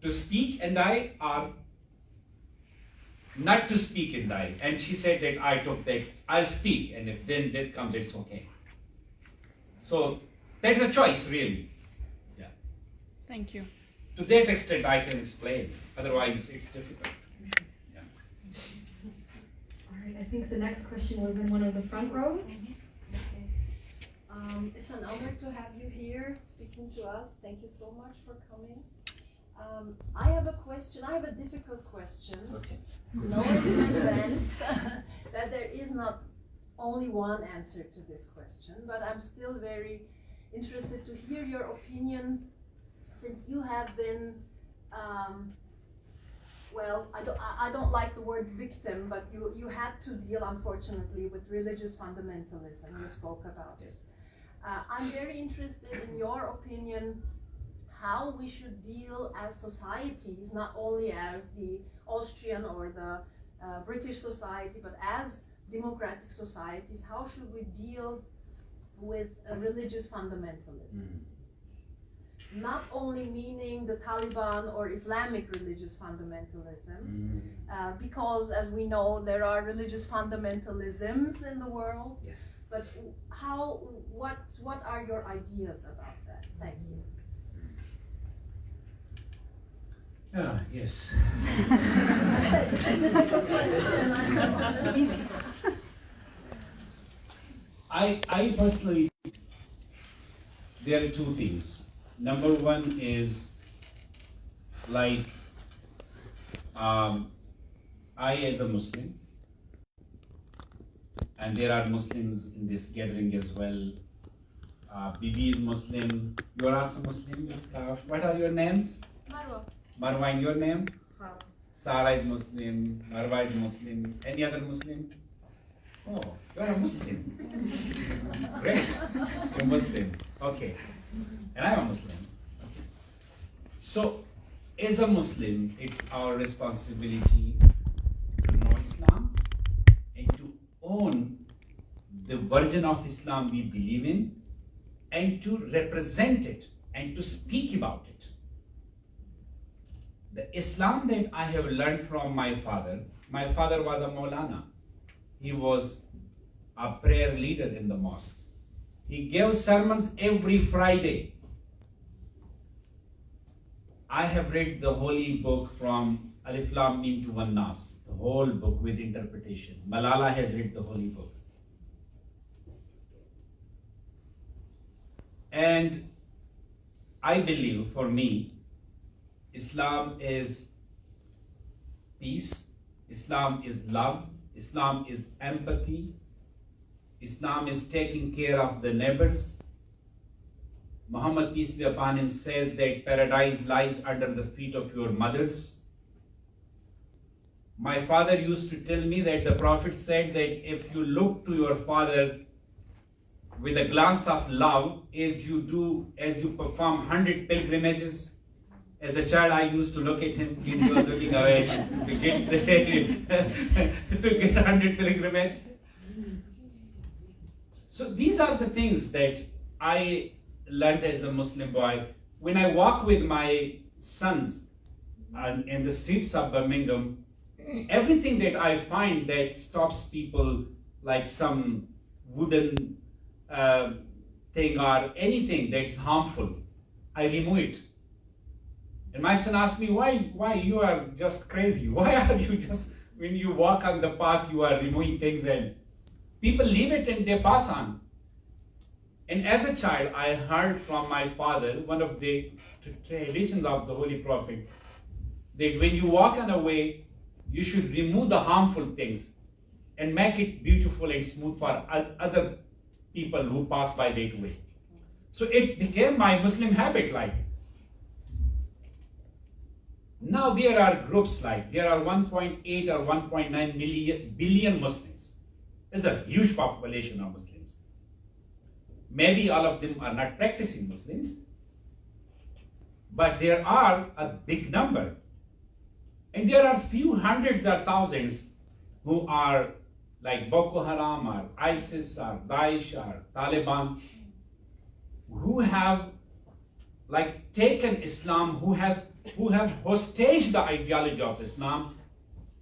to speak and die, or not to speak and die. And she said that I took that, I'll speak, and if then death comes, it's okay. So that's a choice, really. Yeah. Thank you. To that extent, I can explain. Otherwise, it's difficult. Yeah. All right, I think the next question was in one of the front rows. It's an honor to have you here speaking to us. Thank you so much for coming. I have a question. I have a difficult question. Okay. Knowing in advance that there is not only one answer to this question, but I'm still very interested to hear your opinion, since you have been, well, I don't like the word victim, but you had to deal, unfortunately, with religious fundamentalism. You spoke about it. I'm very interested in your opinion how we should deal as societies, not only as the Austrian or the British society, but as democratic societies. How should we deal with religious fundamentalism? not only meaning the Taliban or Islamic religious fundamentalism, because as we know, there are religious fundamentalisms in the world. Yes. But what are your ideas about that? Thank you. Yes. I personally, there are two things. Number one is like I as a Muslim, and there are Muslims in this gathering as well. Bibi is Muslim. You are also Muslim. What are your names? Marwa. Marwa, and your name? Sarah. Sarah is Muslim. Marwa is Muslim. Any other Muslim? Oh, you are a Muslim. Great. You're Muslim. Okay. And I'm a Muslim. So, as a Muslim, it's our responsibility to know Islam and to own the version of Islam we believe in and to represent it and to speak about it. The Islam that I have learned from my father was a Maulana. He was a prayer leader in the mosque. He gave sermons every Friday. I have read the holy book from Alif Lam Mim to Wan Nas, the whole book with interpretation. Malala has read the holy book. And I believe, for me, Islam is peace, Islam is love, Islam is empathy, Islam is taking care of the neighbors. Muhammad, peace be upon him, says that paradise lies under the feet of your mothers. My father used to tell me that the Prophet said that if you look to your father with a glance of love, as you perform 100 pilgrimages. As a child, I used to look at him when he was looking away to get 100 pilgrimage. So these are the things that I learned as a Muslim boy. When I walk with my sons in the streets of Birmingham, everything that I find that stops people, like some wooden thing or anything that's harmful, I remove it. And my son asked me, why you are just crazy? Why are you just, when you walk on the path, you are removing things and people leave it and they pass on. And as a child, I heard from my father, one of the traditions of the Holy Prophet, that when you walk on a way, you should remove the harmful things and make it beautiful and smooth for other people who pass by that way. So it became my Muslim habit, like. Now there are groups like, there are 1.8 or 1.9 billion Muslims. There's a huge population of Muslims. Maybe all of them are not practicing Muslims, but there are a big number. And there are few hundreds or thousands who are like Boko Haram or ISIS or Daesh or Taliban, who have like taken Islam, who have hostaged the ideology of Islam,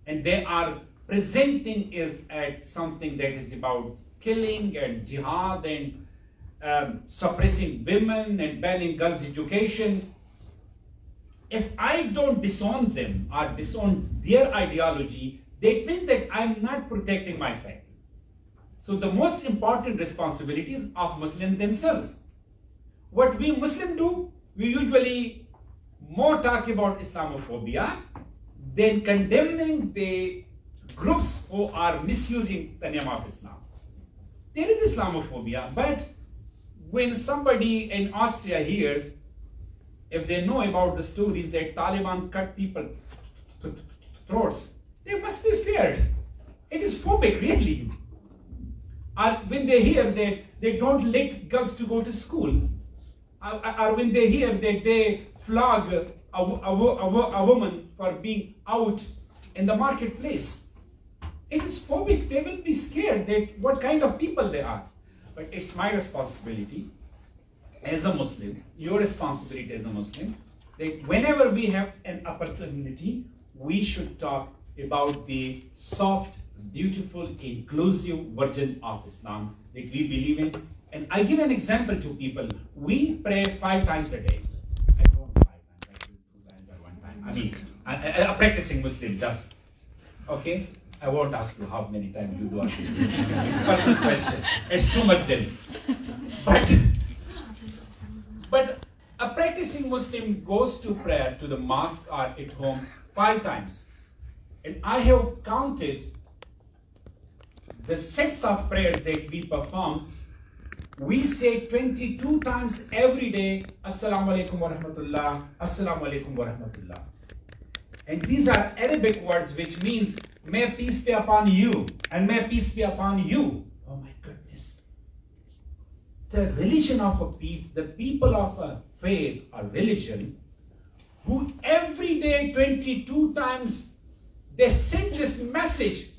and they are presenting it as something that is about killing and jihad and suppressing women and banning girls' education. If I don't disown them or disown their ideology, that means that I'm not protecting my faith. So the most important responsibility is of Muslims themselves. What we Muslims do, we usually more talk about Islamophobia than condemning the groups who are misusing the name of Islam. There is Islamophobia, but when somebody in Austria hears, if they know about the stories that Taliban cut people throats, they must be feared. It is phobic, really. Or when they hear that they don't let girls to go to school, or when they hear that they flog a woman for being out in the marketplace, it is phobic. They will be scared that what kind of people they are. But it's my responsibility as a Muslim, your responsibility as a Muslim, that whenever we have an opportunity, we should talk about the soft, beautiful, inclusive version of Islam that we believe in. And I give an example to people. We pray 5 times a day. I don't 5 times, I do 2 times or 1 time. I mean, a practicing Muslim does. Okay? I won't ask you how many times you do it. It's a personal question. It's too much then. But a practicing Muslim goes to prayer to the mosque or at home 5 times. And I have counted the sets of prayers that we perform. We say 22 times every day, Assalamu alaikum wa rahmatullah, Assalamu alaikum wa rahmatullah. And these are Arabic words which means, may peace be upon you, and may peace be upon you. Oh my goodness. The religion of a people, the people of a faith or religion, who every day 22 times, they send this message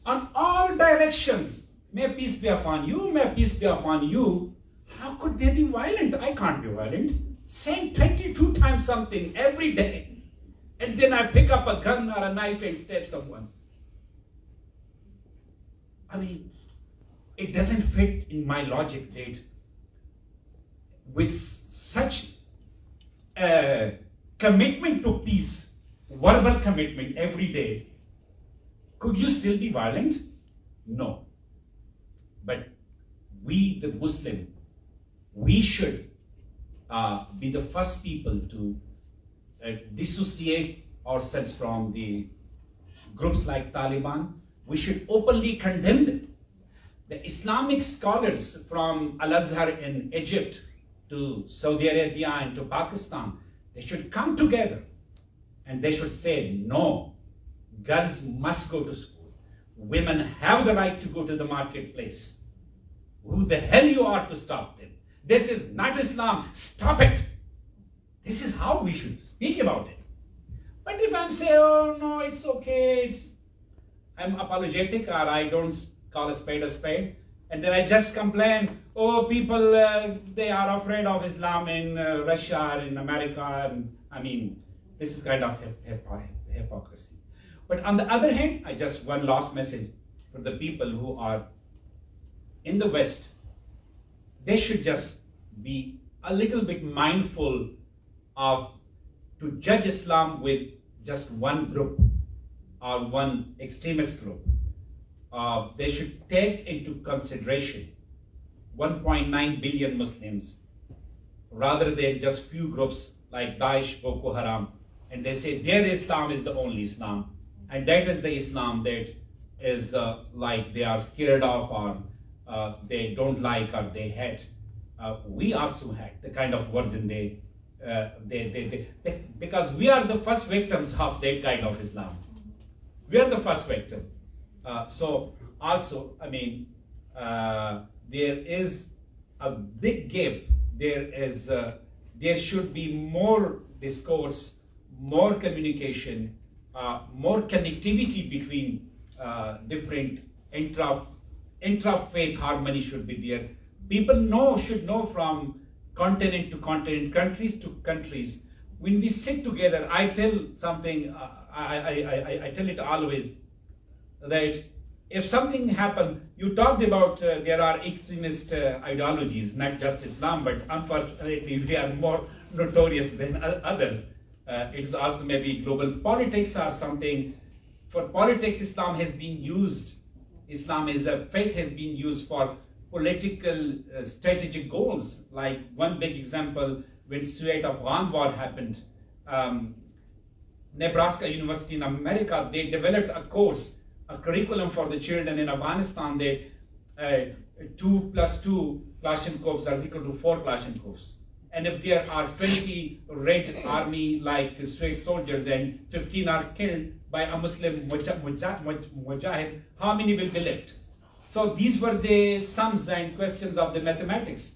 on all directions. May peace be upon you, may peace be upon you. How could they be violent? I can't be violent. Saying 22 times something every day. And then I pick up a gun or a knife and stab someone. I mean, it doesn't fit in my logic that with such a commitment to peace, verbal commitment every day, could you still be violent? No. But we, the Muslim, we should be the first people to dissociate ourselves from the groups like Taliban. We should openly condemn them. The Islamic scholars from Al-Azhar in Egypt to Saudi Arabia and to Pakistan, they should come together and they should say, no, girls must go to school. Women have the right to go to the marketplace. Who the hell you are to stop them? This is not Islam. Stop it. This is how we should speak about it. But if I'm saying, oh no, it's okay, I'm apologetic, or I don't call a spade, and then I just complain, oh, people, they are afraid of Islam in Russia or in America. And, I mean, this is kind of hypocrisy. But on the other hand, I just one last message for the people who are in the West. They should just be a little bit mindful of to judge Islam with just one group or one extremist group. They should take into consideration 1.9 billion Muslims rather than just few groups like Daesh, Boko Haram, and they say their Islam is the only Islam, and that is the Islam that is like they are scared of or they don't like or they hate. We also had the kind of version they because we are the first victims of that kind of Islam. We are the first victim. So also, I mean, there is a big gap. There should be more discourse, more communication, more connectivity between different intra-faith harmony should be there. People should know from continent to continent, countries to countries. When we sit together, I tell something, I tell it always, that if something happened, you talked about there are extremist ideologies, not just Islam, but unfortunately they are more notorious than others. It's also maybe global politics or something. For politics, Islam has been used. Islam as a faith has been used for political strategic goals. Like one big example, when Strait of Hormuz happened, Nebraska University in America, they developed a course, a curriculum for the children in Afghanistan that 2 + 2 Kalashnikovs are equal to 4 Kalashnikovs. And if there are 20 Red Army like straight soldiers and 15 are killed by a Muslim mujahid, how many will be left? So these were the sums and questions of the mathematics.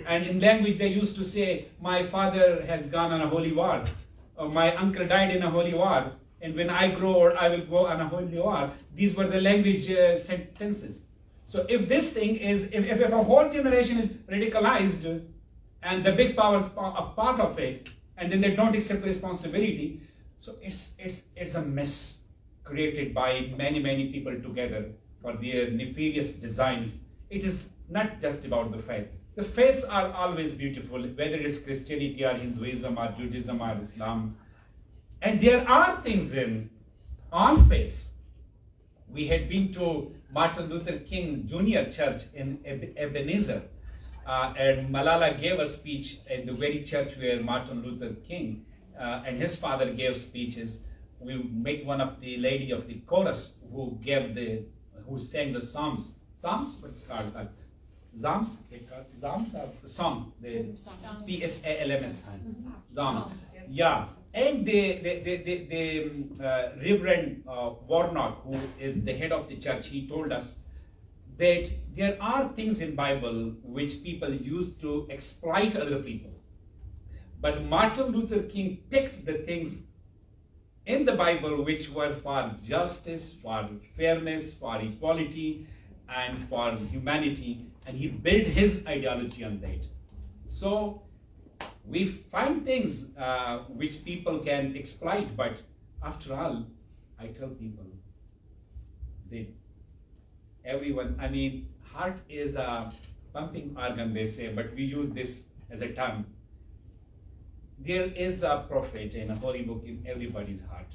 And in language they used to say, my father has gone on a holy war, or my uncle died in a holy war, and when I grow or I will go on a holy war. These were the language sentences. So if this thing is, if a whole generation is radicalized, and the big powers are part of it, and then they don't accept responsibility. So it's a mess created by many people together for their nefarious designs. It is not just about the faith. The faiths are always beautiful, whether it's Christianity or Hinduism or Judaism or Islam. And there are things in all faiths. We had been to Martin Luther King Jr. Church in Ebenezer, and Malala gave a speech in the very church where Martin Luther King and his father gave speeches. We met one of the lady of the chorus who sang the Psalms. Psalms? What's it called? Psalms? Psalms or songs? Psalms. Psalms. Yeah. And the Reverend Warnock, who is the head of the church, he told us that there are things in Bible which people use to exploit other people. But Martin Luther King picked the things in the Bible which were for justice, for fairness, for equality, and for humanity, and he built his ideology on that. So we find things which people can exploit, but after all, I tell people that everyone, I mean, heart is a pumping organ, they say, but we use this as a term. There is a prophet and a holy book in everybody's heart.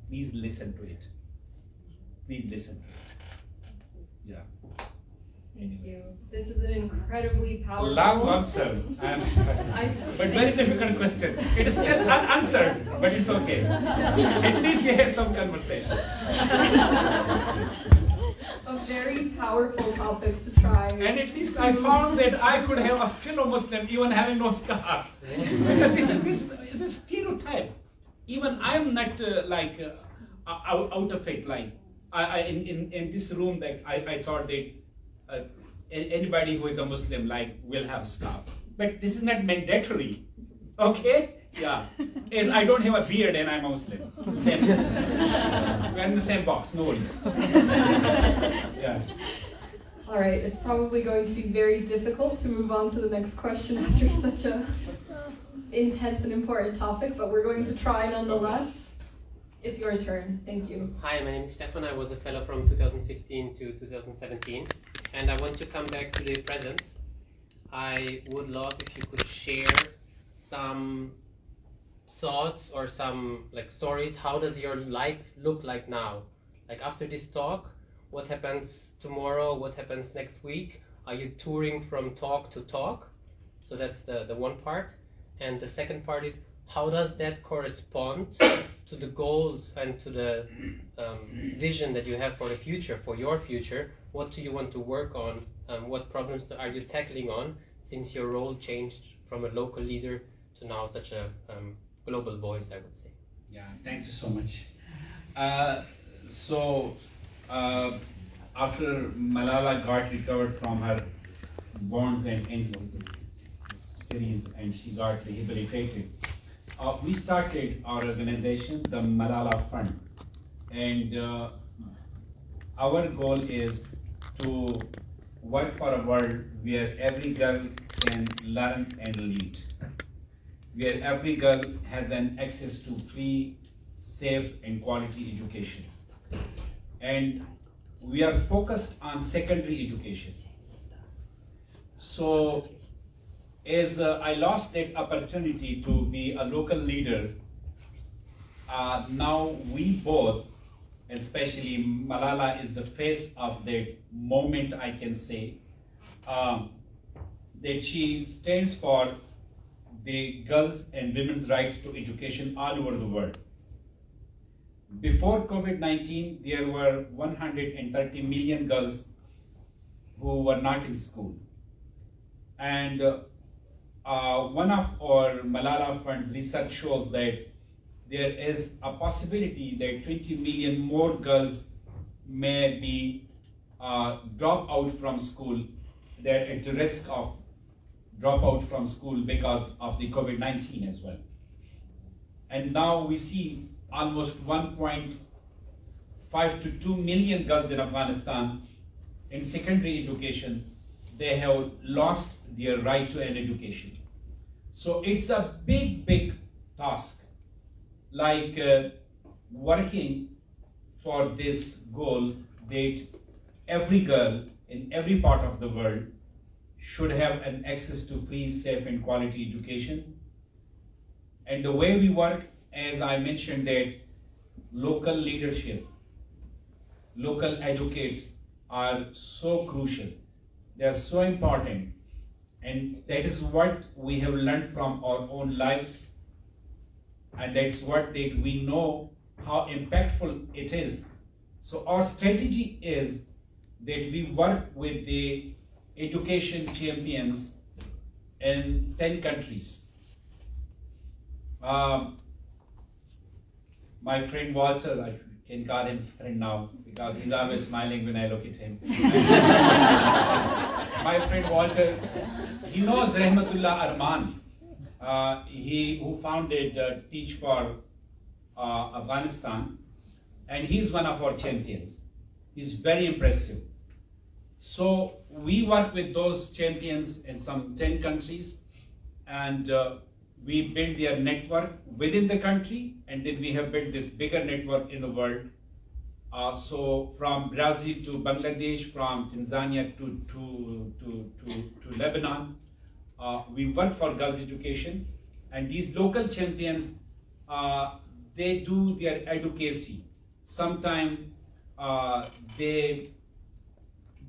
Please listen to it. Please listen to it. Yeah. Thank you. This is an incredibly powerful... Long answer. I'm sorry. But very difficult question. It is still unanswered, but it's okay. At least we had some conversation. A very powerful topic to try. And at least I found that I could have a fellow Muslim even having no scarf. Because this is a stereotype. Even I'm not out of it. Like in this room, that I thought that anybody who is a Muslim will have a scarf. But this is not mandatory. Okay? Yeah. As I don't have a beard and I'm a Muslim. Same. We're in the same box, no worries. Yeah. All right, it's probably going to be very difficult to move on to the next question after such a intense and important topic, but we're going to try nonetheless. It's your turn. Thank you. Hi, my name is Stefan. I was a fellow from 2015 to 2017, and I want to come back to the present. I would love if you could share some thoughts or some stories. How does your life look like now? Like after this talk, what happens tomorrow? What happens next week? Are you touring from talk to talk? So that's the one part. And the second part is, how does that correspond to the goals and to the vision that you have for the future, for your future? What do you want to work on? What problems are you tackling on since your role changed from a local leader to now such a global voice, I would say? Yeah, thank you so much. After Malala got recovered from her burns and injuries and she got rehabilitated, we started our organization, the Malala Fund. And our goal is to work for a world where every girl can learn and lead, where every girl has an access to free, safe, and quality education. And we are focused on secondary education. So as I lost that opportunity to be a local leader, now we both, especially Malala is the face of that moment, I can say, that she stands for the girls' and women's rights to education all over the world. Before COVID-19, there were 130 million girls who were not in school. And one of our Malala Fund's research shows that there is a possibility that 20 million more girls may be drop out from school. They're at the risk of drop out from school because of the COVID-19 as well. And now we see almost 1.5 to 2 million girls in Afghanistan in secondary education. They have lost their right to an education. So it's a big task, like working for this goal that every girl in every part of the world should have an access to free, safe, and quality education. And the way we work, as I mentioned, that local leadership, local advocates are so crucial. They are so important. And that is what we have learned from our own lives. And that's what that we know how impactful it is. So our strategy is that we work with the education champions in 10 countries. My friend Walter, I can call him friend now because he's always smiling when I look at him. My friend Walter, he knows Rahmatullah Arman. He who founded Teach for Afghanistan, and he's one of our champions. He's very impressive. So we work with those champions in some 10 countries, and we build their network within the country, and then we have built this bigger network in the world. So from Brazil to Bangladesh, from Tanzania to Lebanon, we work for girls' education, and these local champions, they do their advocacy. Sometimes they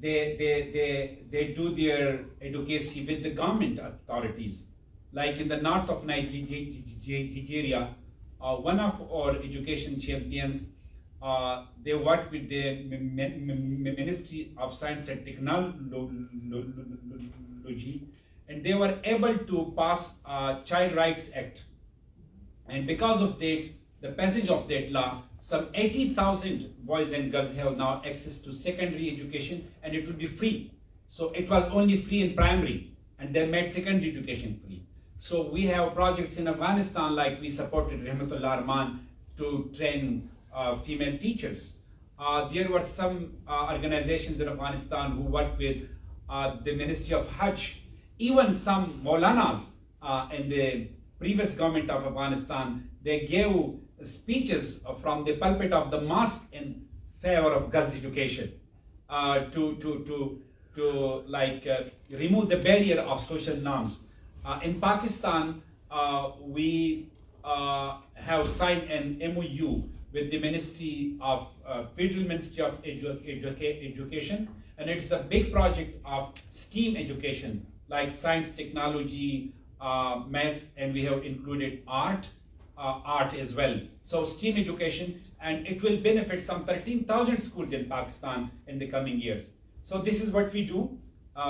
do their advocacy with the government authorities. Like in the north of Nigeria, one of our education champions, they work with the Ministry of Science and Technology, and they were able to pass a Child Rights Act. And because of that, the passage of that law, some 80,000 boys and girls have now access to secondary education, and it will be free. So it was only free in primary, and they made secondary education free. So we have projects in Afghanistan, like we supported Rahmatullah Arman to train female teachers. There were some organizations in Afghanistan who worked with the Ministry of Hajj. Even some Maulanas in the previous government of Afghanistan, they gave speeches from the pulpit of the mosque in favor of girls' education to remove the barrier of social norms. In Pakistan, we have signed an MOU with the Federal Ministry of Education, and it's a big project of STEAM education, like science, technology, maths, and we have included art as well. So STEAM education, and it will benefit some 13,000 schools in Pakistan in the coming years. So this is what we do.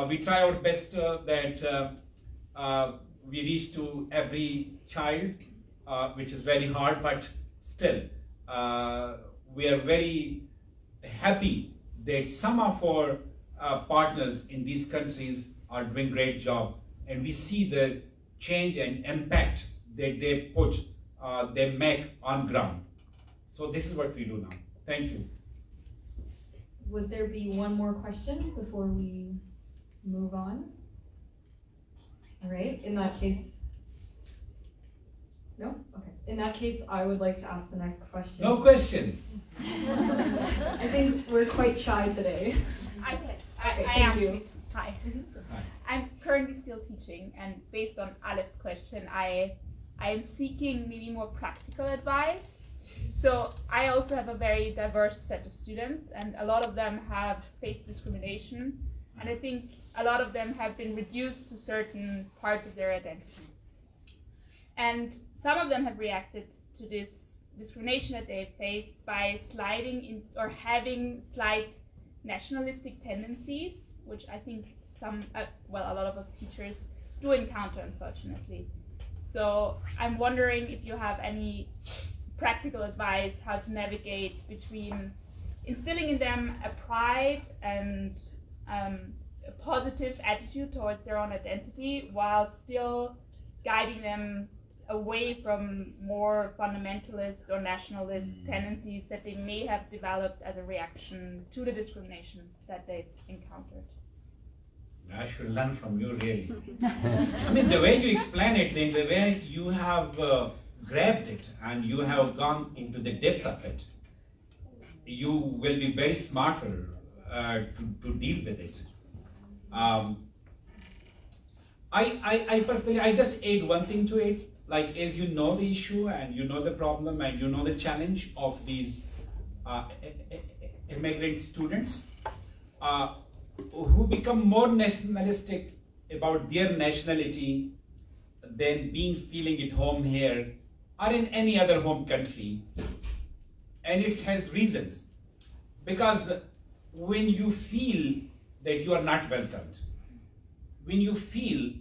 We try our best that we reach to every child, which is very hard, but still, we are very happy that some of our partners in these countries are doing a great job, and we see the change and impact that they make on ground. So this is what we do now. Thank you. Would there be one more question before we move on? All right, in that case, no? Okay. In that case, I would like to ask the next question. No question. I think we're quite shy today. I Okay, am. thank you. Hi. Hi. I'm currently still teaching, and based on Alex's question, I am seeking maybe more practical advice. So I also have a very diverse set of students, and a lot of them have faced discrimination, and I think a lot of them have been reduced to certain parts of their identity. And some of them have reacted to this discrimination that they faced by sliding in or having slight nationalistic tendencies, which I think a lot of us teachers do encounter, unfortunately. So I'm wondering if you have any practical advice how to navigate between instilling in them a pride and a positive attitude towards their own identity, while still guiding them away from more fundamentalist or nationalist tendencies that they may have developed as a reaction to the discrimination that they've encountered. I should learn from you, really. I mean, the way you explain it, and the way you have grabbed it, and you have gone into the depth of it, you will be very smarter to deal with it. I personally, I just add one thing to it. Like, as you know the issue, and you know the problem, and you know the challenge of these immigrant students, who become more nationalistic about their nationality than feeling at home here or in any other home country. And it has reasons. Because when you feel that you are not welcomed, when you feel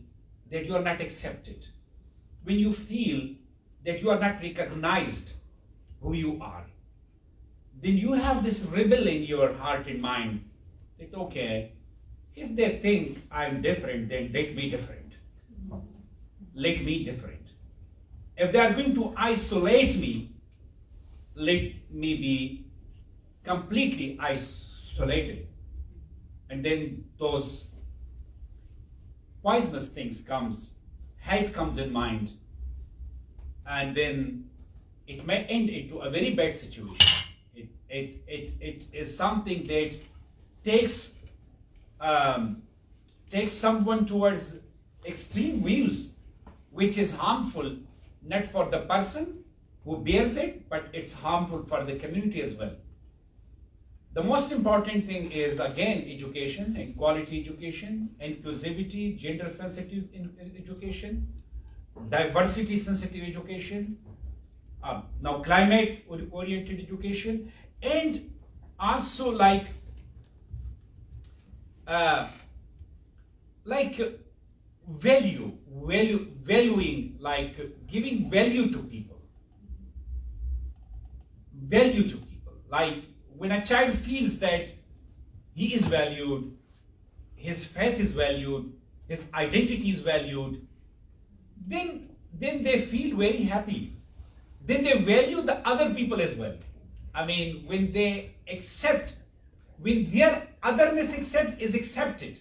that you are not accepted, when you feel that you are not recognized who you are, then you have this rebel in your heart and mind that, okay, if they think I'm different, then let me different. Let me different. If they are going to isolate me, let me be completely isolated. And then those poisonous things hate comes in mind, and then it may end into a very bad situation. It is something that takes someone towards extreme views, which is harmful not for the person who bears it, but it's harmful for the community as well. The most important thing is, again, education, and quality education, inclusivity, gender-sensitive education, diversity-sensitive education, now climate-oriented education, and also like valuing, like giving value to people. Value to people. Like when a child feels that he is valued, his faith is valued, his identity is valued, then they feel very happy. Then they value the other people as well. I mean, when they accept, when their otherness is accepted,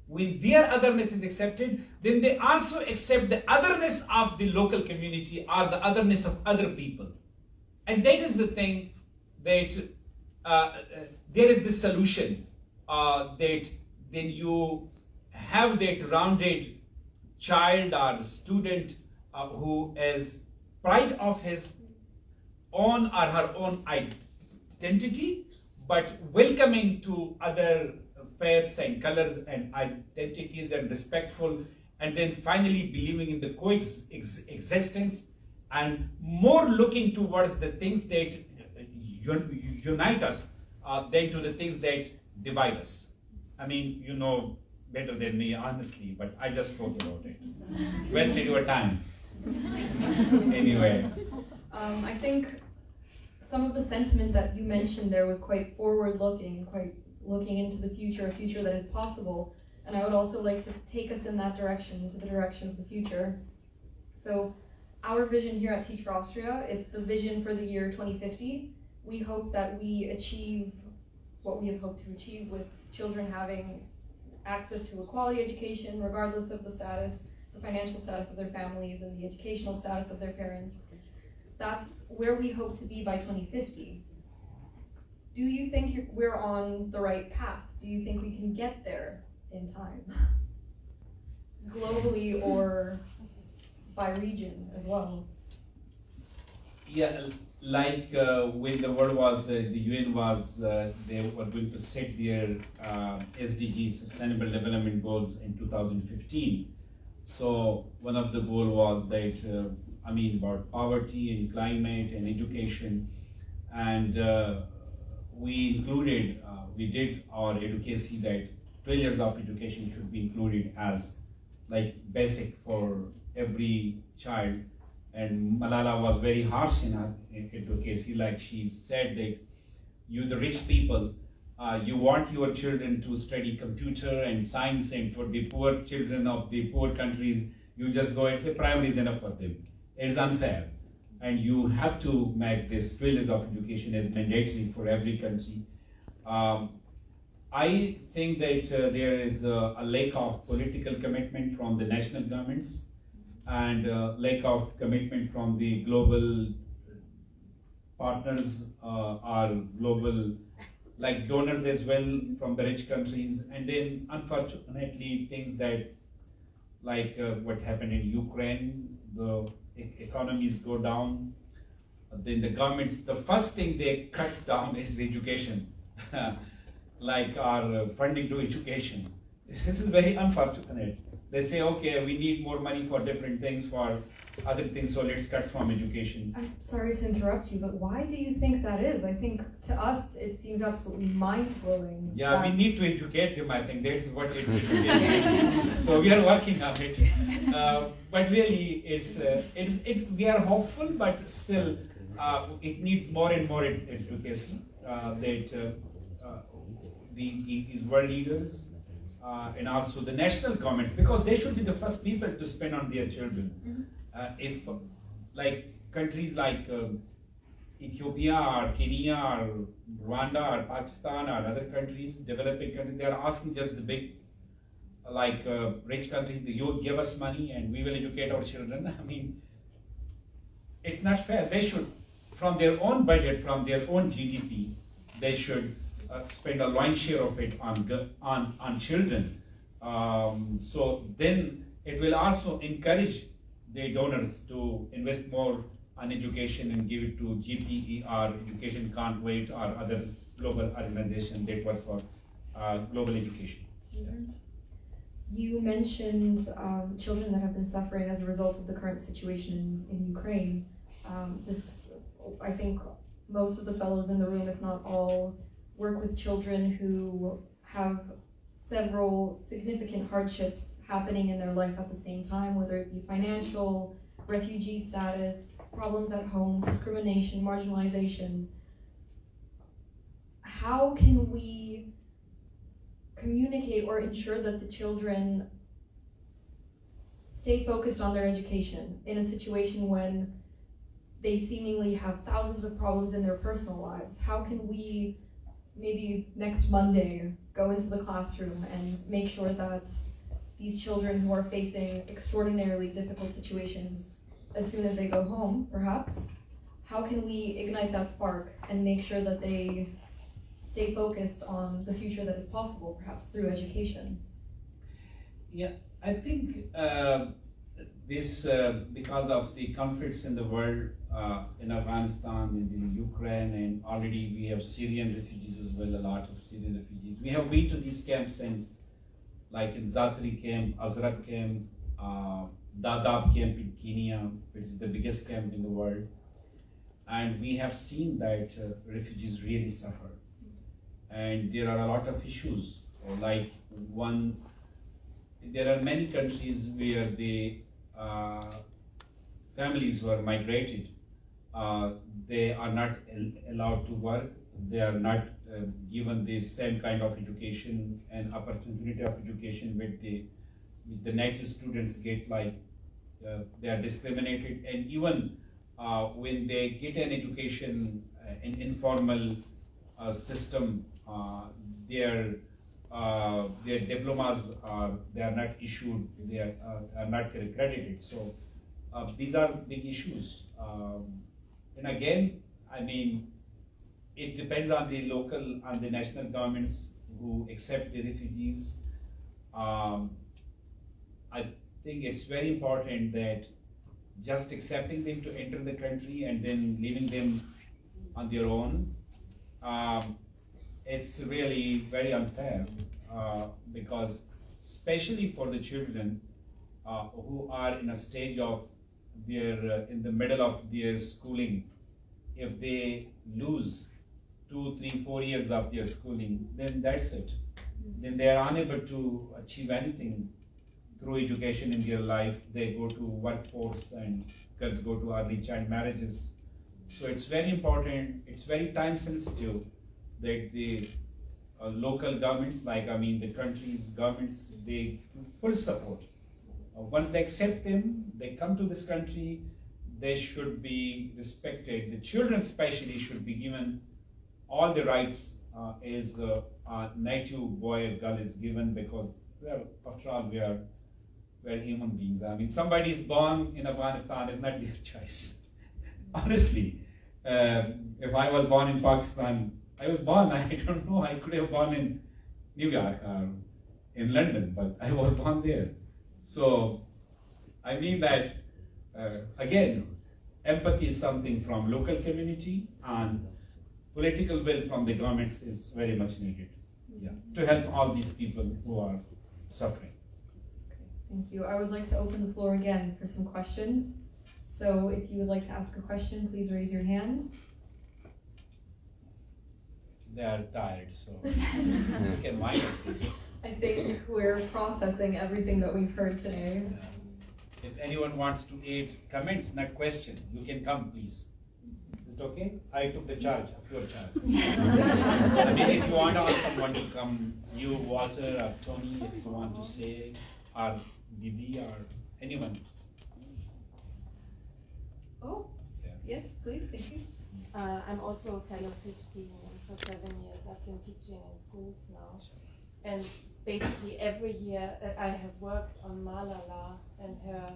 when their otherness is accepted, then they also accept the otherness of the local community or the otherness of other people. And that is the thing that there is this solution that then you have that rounded child or student who is pride of his own or her own identity, but welcoming to other faiths and colors and identities and respectful, and then finally believing in the coexistence and more looking towards the things that unite us than to the things that divide us. I mean, you know better than me, honestly, but I just spoke about it. Wasted your time. Anyway. I think some of the sentiment that you mentioned there was quite forward-looking, quite looking into the future, a future that is possible. And I would also like to take us in that direction, to the direction of the future. So our vision here at Teach for Austria, it's the vision for the year 2050. We hope that we achieve what we have hoped to achieve with children having access to a quality education, regardless of the status, the financial status of their families and the educational status of their parents. That's where we hope to be by 2050. Do you think we're on the right path? Do you think we can get there in time? Globally or by region as well? Yeah, like when the world was, the UN was, they were going to set their SDG, Sustainable Development Goals in 2015. So one of the goals was that, about poverty and climate and education. And we included, we did our advocacy that 12 years of education should be included as like basic for every child. And Malala was very harsh in her advocacy. Like she said that you, the rich people, you want your children to study computer and science, and for the poor children of the poor countries, you just go and say primary is enough for them. It is unfair. And you have to make this 12 years of education as mandatory for every country. I think that there is a lack of political commitment from the national governments and lack of commitment from the global partners or global like donors as well from the rich countries. And then unfortunately things that like what happened in Ukraine, the economies go down, then the governments, the first thing they cut down is education. Like our funding to education. This is very unfortunate. They say, okay, we need more money for different things, for other things, so let's cut from education. I'm sorry to interrupt you, but why do you think that is? I think to us it seems absolutely mind-blowing. Yeah, we need to educate them, I think that's what education is. So we are working on it. But really, we are hopeful, but still it needs more and more education. These world leaders and also the national governments, because they should be the first people to spend on their children. If like countries like Ethiopia or Kenya or Rwanda or Pakistan or other countries, developing countries, they are asking just the big like rich countries, you give us money and we will educate our children. I mean, it's not fair. They should, from their own budget, from their own GDP, they should spend a lion's share of it on children. So then it will also encourage the donors to invest more on education and give it to GPE or Education Can't Wait or other global organizations that work for global education. You mentioned children that have been suffering as a result of the current situation in Ukraine. I think most of the fellows in the room, if not all, work with children who have several significant hardships happening in their life at the same time, whether it be financial, refugee status, problems at home, discrimination, marginalization. How can we communicate or ensure that the children stay focused on their education in a situation when they seemingly have thousands of problems in their personal lives? How can we, maybe next Monday, go into the classroom and make sure that these children who are facing extraordinarily difficult situations as soon as they go home, perhaps, how can we ignite that spark and make sure that they stay focused on the future that is possible, perhaps through education? Yeah, I think this, because of the conflicts in the world, in Afghanistan, in Ukraine, and already we have Syrian refugees as well, a lot of Syrian refugees. We have been to these camps, and like in Zatri camp, Azraq camp, Dadaab camp in Kenya, which is the biggest camp in the world. And we have seen that refugees really suffer. And there are a lot of issues, like there are many countries where the families who are migrated, they are not allowed to work, they are not given the same kind of education and opportunity of education with the native students get, like they are discriminated, and even when they get an education in informal system, their diplomas they are not issued, they are not credited. So these are big issues. And again, I mean, it depends on the local, on the national governments who accept the refugees. I think it's very important that just accepting them to enter the country and then leaving them on their own, it's really very unfair, because especially for the children who are in a stage of their, in the middle of their schooling, if they lose 2, 3, 4 years of their schooling, then that's it. Then they are unable to achieve anything through education in their life. They go to workforce, and girls go to early child marriages. So it's very important, it's very time sensitive that the local governments, like the country's governments, they give full support. Once they accept them, they come to this country, they should be respected. The children especially should be given all the rights as native boy or girl is given because, well, after all, we're human beings. I mean, somebody is born in Afghanistan is not their choice. Honestly, if I was born in Pakistan, I was born, I don't know, I could have born in New York or in London, but I was born there. So, I mean that, again, empathy is something from local community, and political will from the governments is very much needed, to help all these people who are suffering. Thank you. I would like to open the floor again for some questions. So if you would like to ask a question, please raise your hand. They are tired, so you can mind it. I think we're processing everything that we've heard today. If anyone wants to add comments, not question, you can come, please. Is it okay? I took the charge of your charge. I mean, if you want to ask someone to come, you, Walter, or Tony, if you want to say, or Didi, or anyone. Oh, Yeah. yes, please, thank you. I'm also a fellow 15 for 7 years. I've been teaching in schools now. And basically every year I have worked on Malala and her,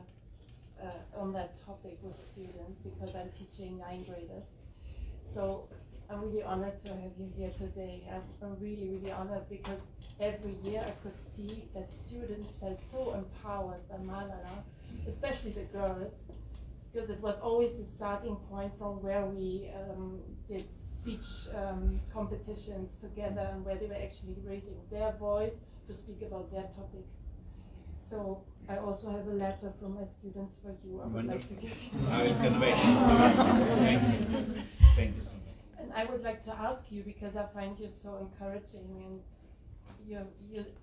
on that topic with students because I'm teaching 9th graders. So I'm really honored to have you here today. I'm really, really honored because every year I could see that students felt so empowered by Malala, especially the girls, because it was always the starting point from where we did speech competitions together and where they were actually raising their voice to speak about their topics. So I also have a letter from my students for you. I would like to give you. I will convey. Thank you. Thank you so much. And I would like to ask you, because I find you so encouraging and you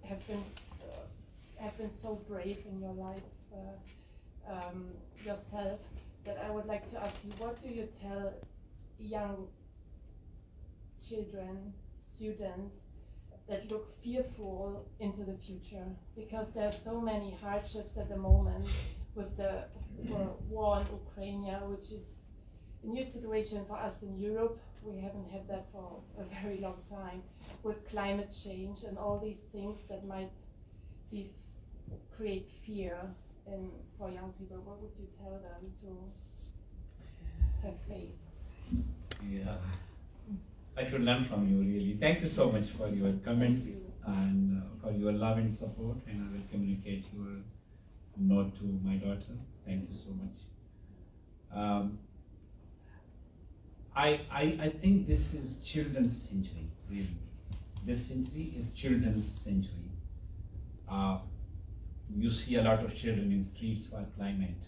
have been so brave in your life yourself, that I would like to ask you, what do you tell young children, students, that look fearful into the future? Because there are so many hardships at the moment with the war in Ukraine, which is a new situation for us in Europe. We haven't had that for a very long time, with climate change and all these things that might create fear for young people. What would you tell them to have faith? Yeah, I should learn from you, really. Thank you so much for your comments and for your love and support, and I will communicate your note to my daughter. Thank you so much. I think this is children's century, really. This century is children's century. You see a lot of children in streets for climate.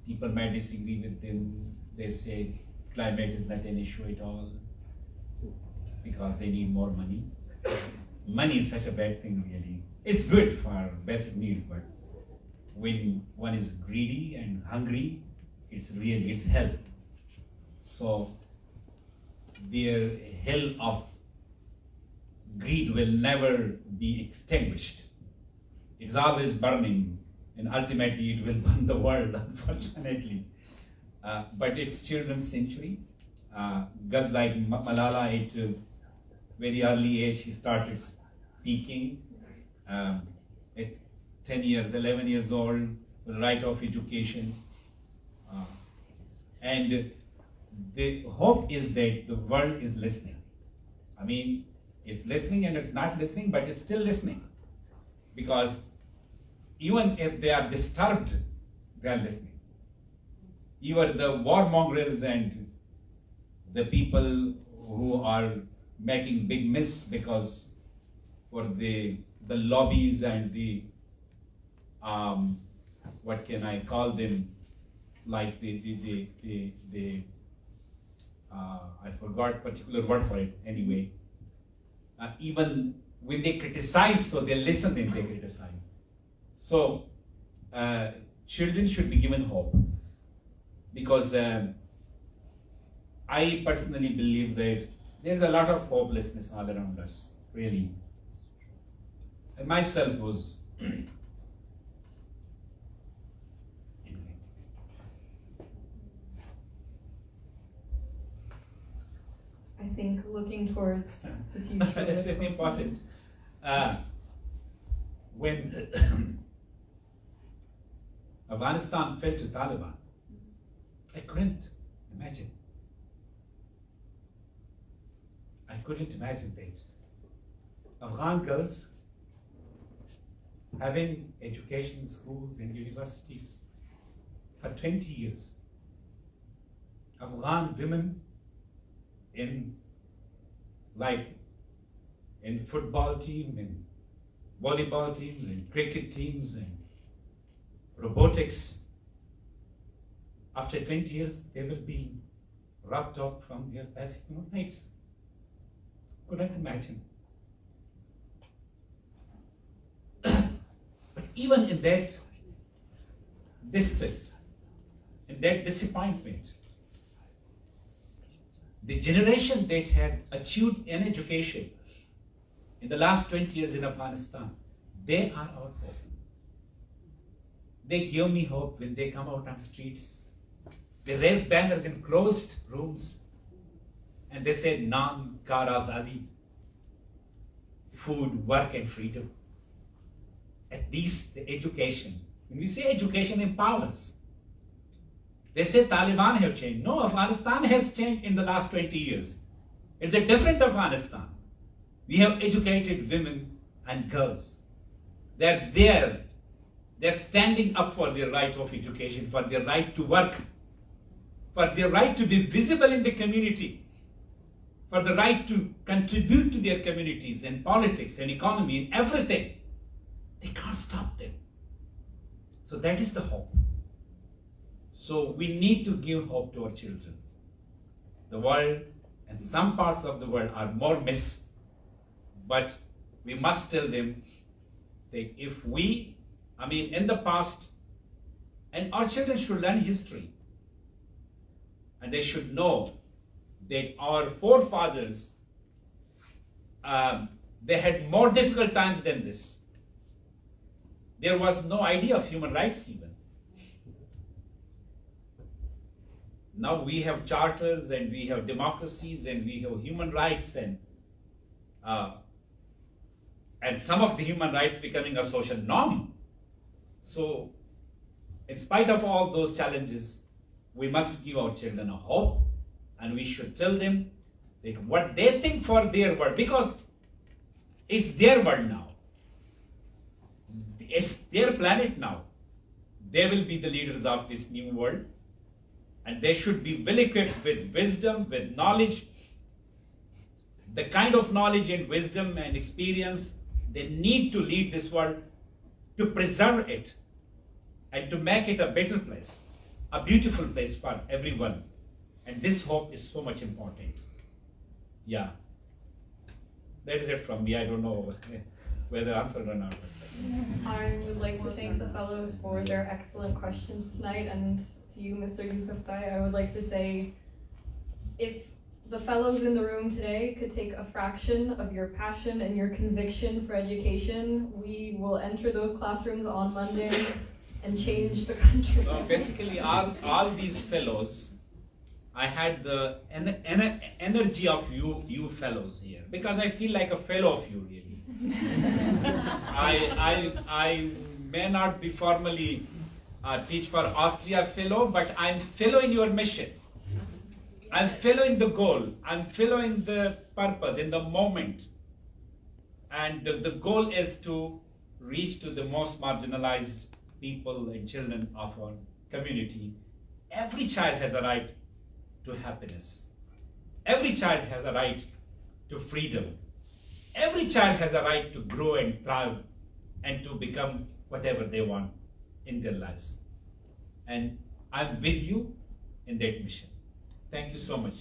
People might disagree with them. They say climate is not an issue at all because they need more money. Money is such a bad thing, really. It's good for basic needs, but when one is greedy and hungry, it's hell. So their hell of greed will never be extinguished. It's always burning, and ultimately it will burn the world, unfortunately. But it's children's century. Girls like Malala, at a very early age, she started speaking. At 10 years, 11 years old, the right of education. And the hope is that the world is listening. I mean, it's listening and it's not listening, but it's still listening. Because even if they are disturbed, they are listening. Even the warmongers and the people who are making big mess because for the lobbies and the what can I call them, like I forgot particular word for it anyway. Even when they criticize, so they listen and they criticize. So children should be given hope, because I personally believe that there's a lot of hopelessness all around us, really. I myself was I I think looking towards the future. It's very important. When Afghanistan fell to Taliban, I couldn't imagine. I couldn't imagine that. Afghan girls having education, schools and universities for 20 years. Afghan women in football team, in volleyball teams, in cricket teams, and robotics. After 20 years, they will be robbed off from their basic human rights. Couldn't imagine. But even in that distress, in that disappointment, the generation that had achieved an education in the last 20 years in Afghanistan, they are our hope. They give me hope when they come out on streets. They raise banners in closed rooms and they say, Naan, Kar Azadi, food, work and freedom. At least the education. When we say education empowers, they say Taliban have changed. No, Afghanistan has changed in the last 20 years. It's a different Afghanistan. We have educated women and girls. They're there. They're standing up for their right of education, for their right to work, for their right to be visible in the community, for the right to contribute to their communities and politics and economy and everything. They can't stop them. So that is the hope. So we need to give hope to our children. The world and some parts of the world are more mess, but we must tell them that if we, in the past, and our children should learn history, and they should know that our forefathers, they had more difficult times than this. There was no idea of human rights even. Now we have charters and we have democracies and we have human rights and some of the human rights becoming a social norm. So in spite of all those challenges, we must give our children a hope and we should tell them that what they think for their world, because it's their world now. It's their planet now. They will be the leaders of this new world. And they should be well equipped with wisdom, with knowledge, the kind of knowledge and wisdom and experience they need to lead this world, to preserve it, and to make it a better place, a beautiful place for everyone. And this hope is so much important. Yeah. That is it from me. I don't know whether I answered or not. I would like to thank the fellows for their excellent questions tonight, and to you, Mr. Yousafzai, I would like to say, if the fellows in the room today could take a fraction of your passion and your conviction for education, we will enter those classrooms on Monday and change the country. So basically, all these fellows, I had the energy of you fellows here, because I feel like a fellow of you, really. I may not be formally teach for Austria fellow, but I'm fellow in your mission. I'm fellow in the goal. I'm fellow in the purpose, in the moment. And the goal is to reach to the most marginalized people and children of our community. Every child has a right to happiness. Every child has a right to freedom. Every child has a right to grow and thrive and to become whatever they want in their lives. And I'm with you in that mission. Thank you so much.